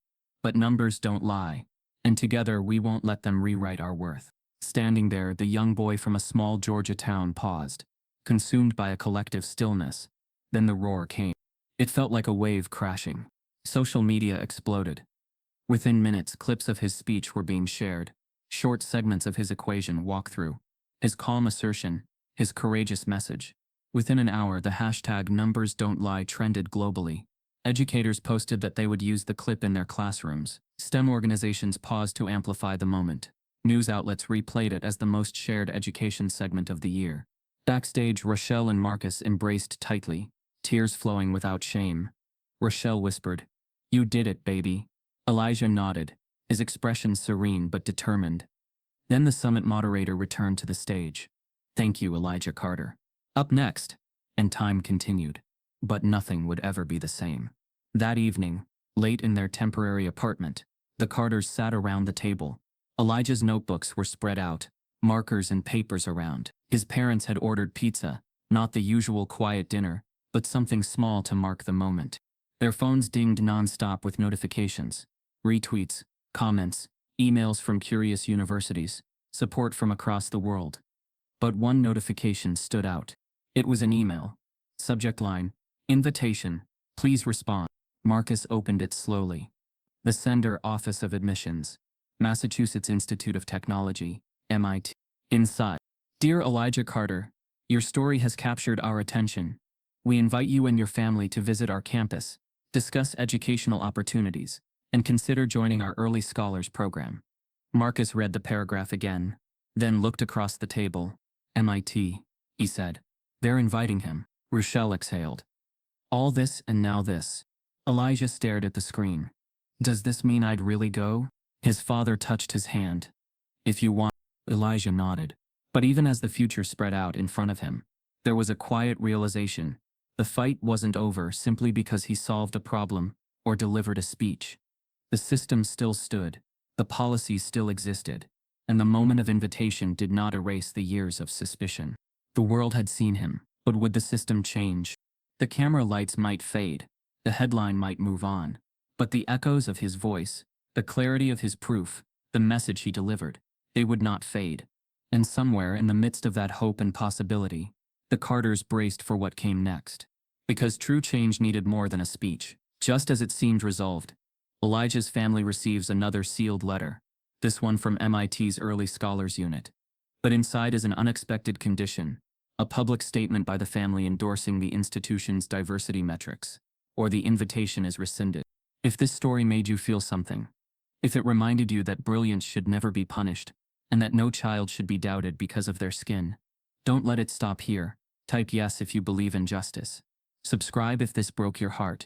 But numbers don't lie. And together we won't let them rewrite our worth." Standing there, the young boy from a small Georgia town paused, consumed by a collective stillness. Then the roar came. It felt like a wave crashing. Social media exploded. Within minutes, clips of his speech were being shared, short segments of his equation walkthrough, his calm assertion, his courageous message. Within an hour, the hashtag "numbers don't lie" trended globally. Educators posted that they would use the clip in their classrooms. STEM organizations paused to amplify the moment. News outlets replayed it as the most shared education segment of the year. Backstage, Rochelle and Marcus embraced tightly, tears flowing without shame. Rochelle whispered, "You did it, baby." Elijah nodded, his expression serene but determined. Then the summit moderator returned to the stage. "Thank you, Elijah Carter. Up next," and time continued. But nothing would ever be the same. That evening, late in their temporary apartment, the Carters sat around the table. Elijah's notebooks were spread out, markers and papers around. His parents had ordered pizza, not the usual quiet dinner, but something small to mark the moment. Their phones dinged nonstop with notifications, retweets, comments, emails from curious universities, support from across the world. But one notification stood out. It was an email. Subject line, Invitation. Please respond. Marcus opened it slowly. The sender, Office of Admissions, Massachusetts Institute of Technology, MIT. Inside. Dear Elijah Carter, your story has captured our attention. We invite you and your family to visit our campus, discuss educational opportunities, and consider joining our Early Scholars program. Marcus read the paragraph again, then looked across the table. MIT, he said. They're inviting him. Rochelle exhaled. All this and now this. Elijah stared at the screen. Does this mean I'd really go? His father touched his hand. If you want. Elijah nodded. But even as the future spread out in front of him, there was a quiet realization. The fight wasn't over simply because he solved a problem or delivered a speech. The system still stood, the policies still existed, and the moment of invitation did not erase the years of suspicion. The world had seen him, but would the system change? The camera lights might fade, the headline might move on, but the echoes of his voice, the clarity of his proof, the message he delivered, they would not fade. And somewhere in the midst of that hope and possibility, the Carters braced for what came next. Because true change needed more than a speech. Just as it seemed resolved, Elijah's family receives another sealed letter, this one from MIT's Early Scholars Unit. But inside is an unexpected condition, a public statement by the family endorsing the institution's diversity metrics, or the invitation is rescinded. If this story made you feel something, if it reminded you that brilliance should never be punished, and that no child should be doubted because of their skin, don't let it stop here. Type yes if you believe in justice. Subscribe if this broke your heart.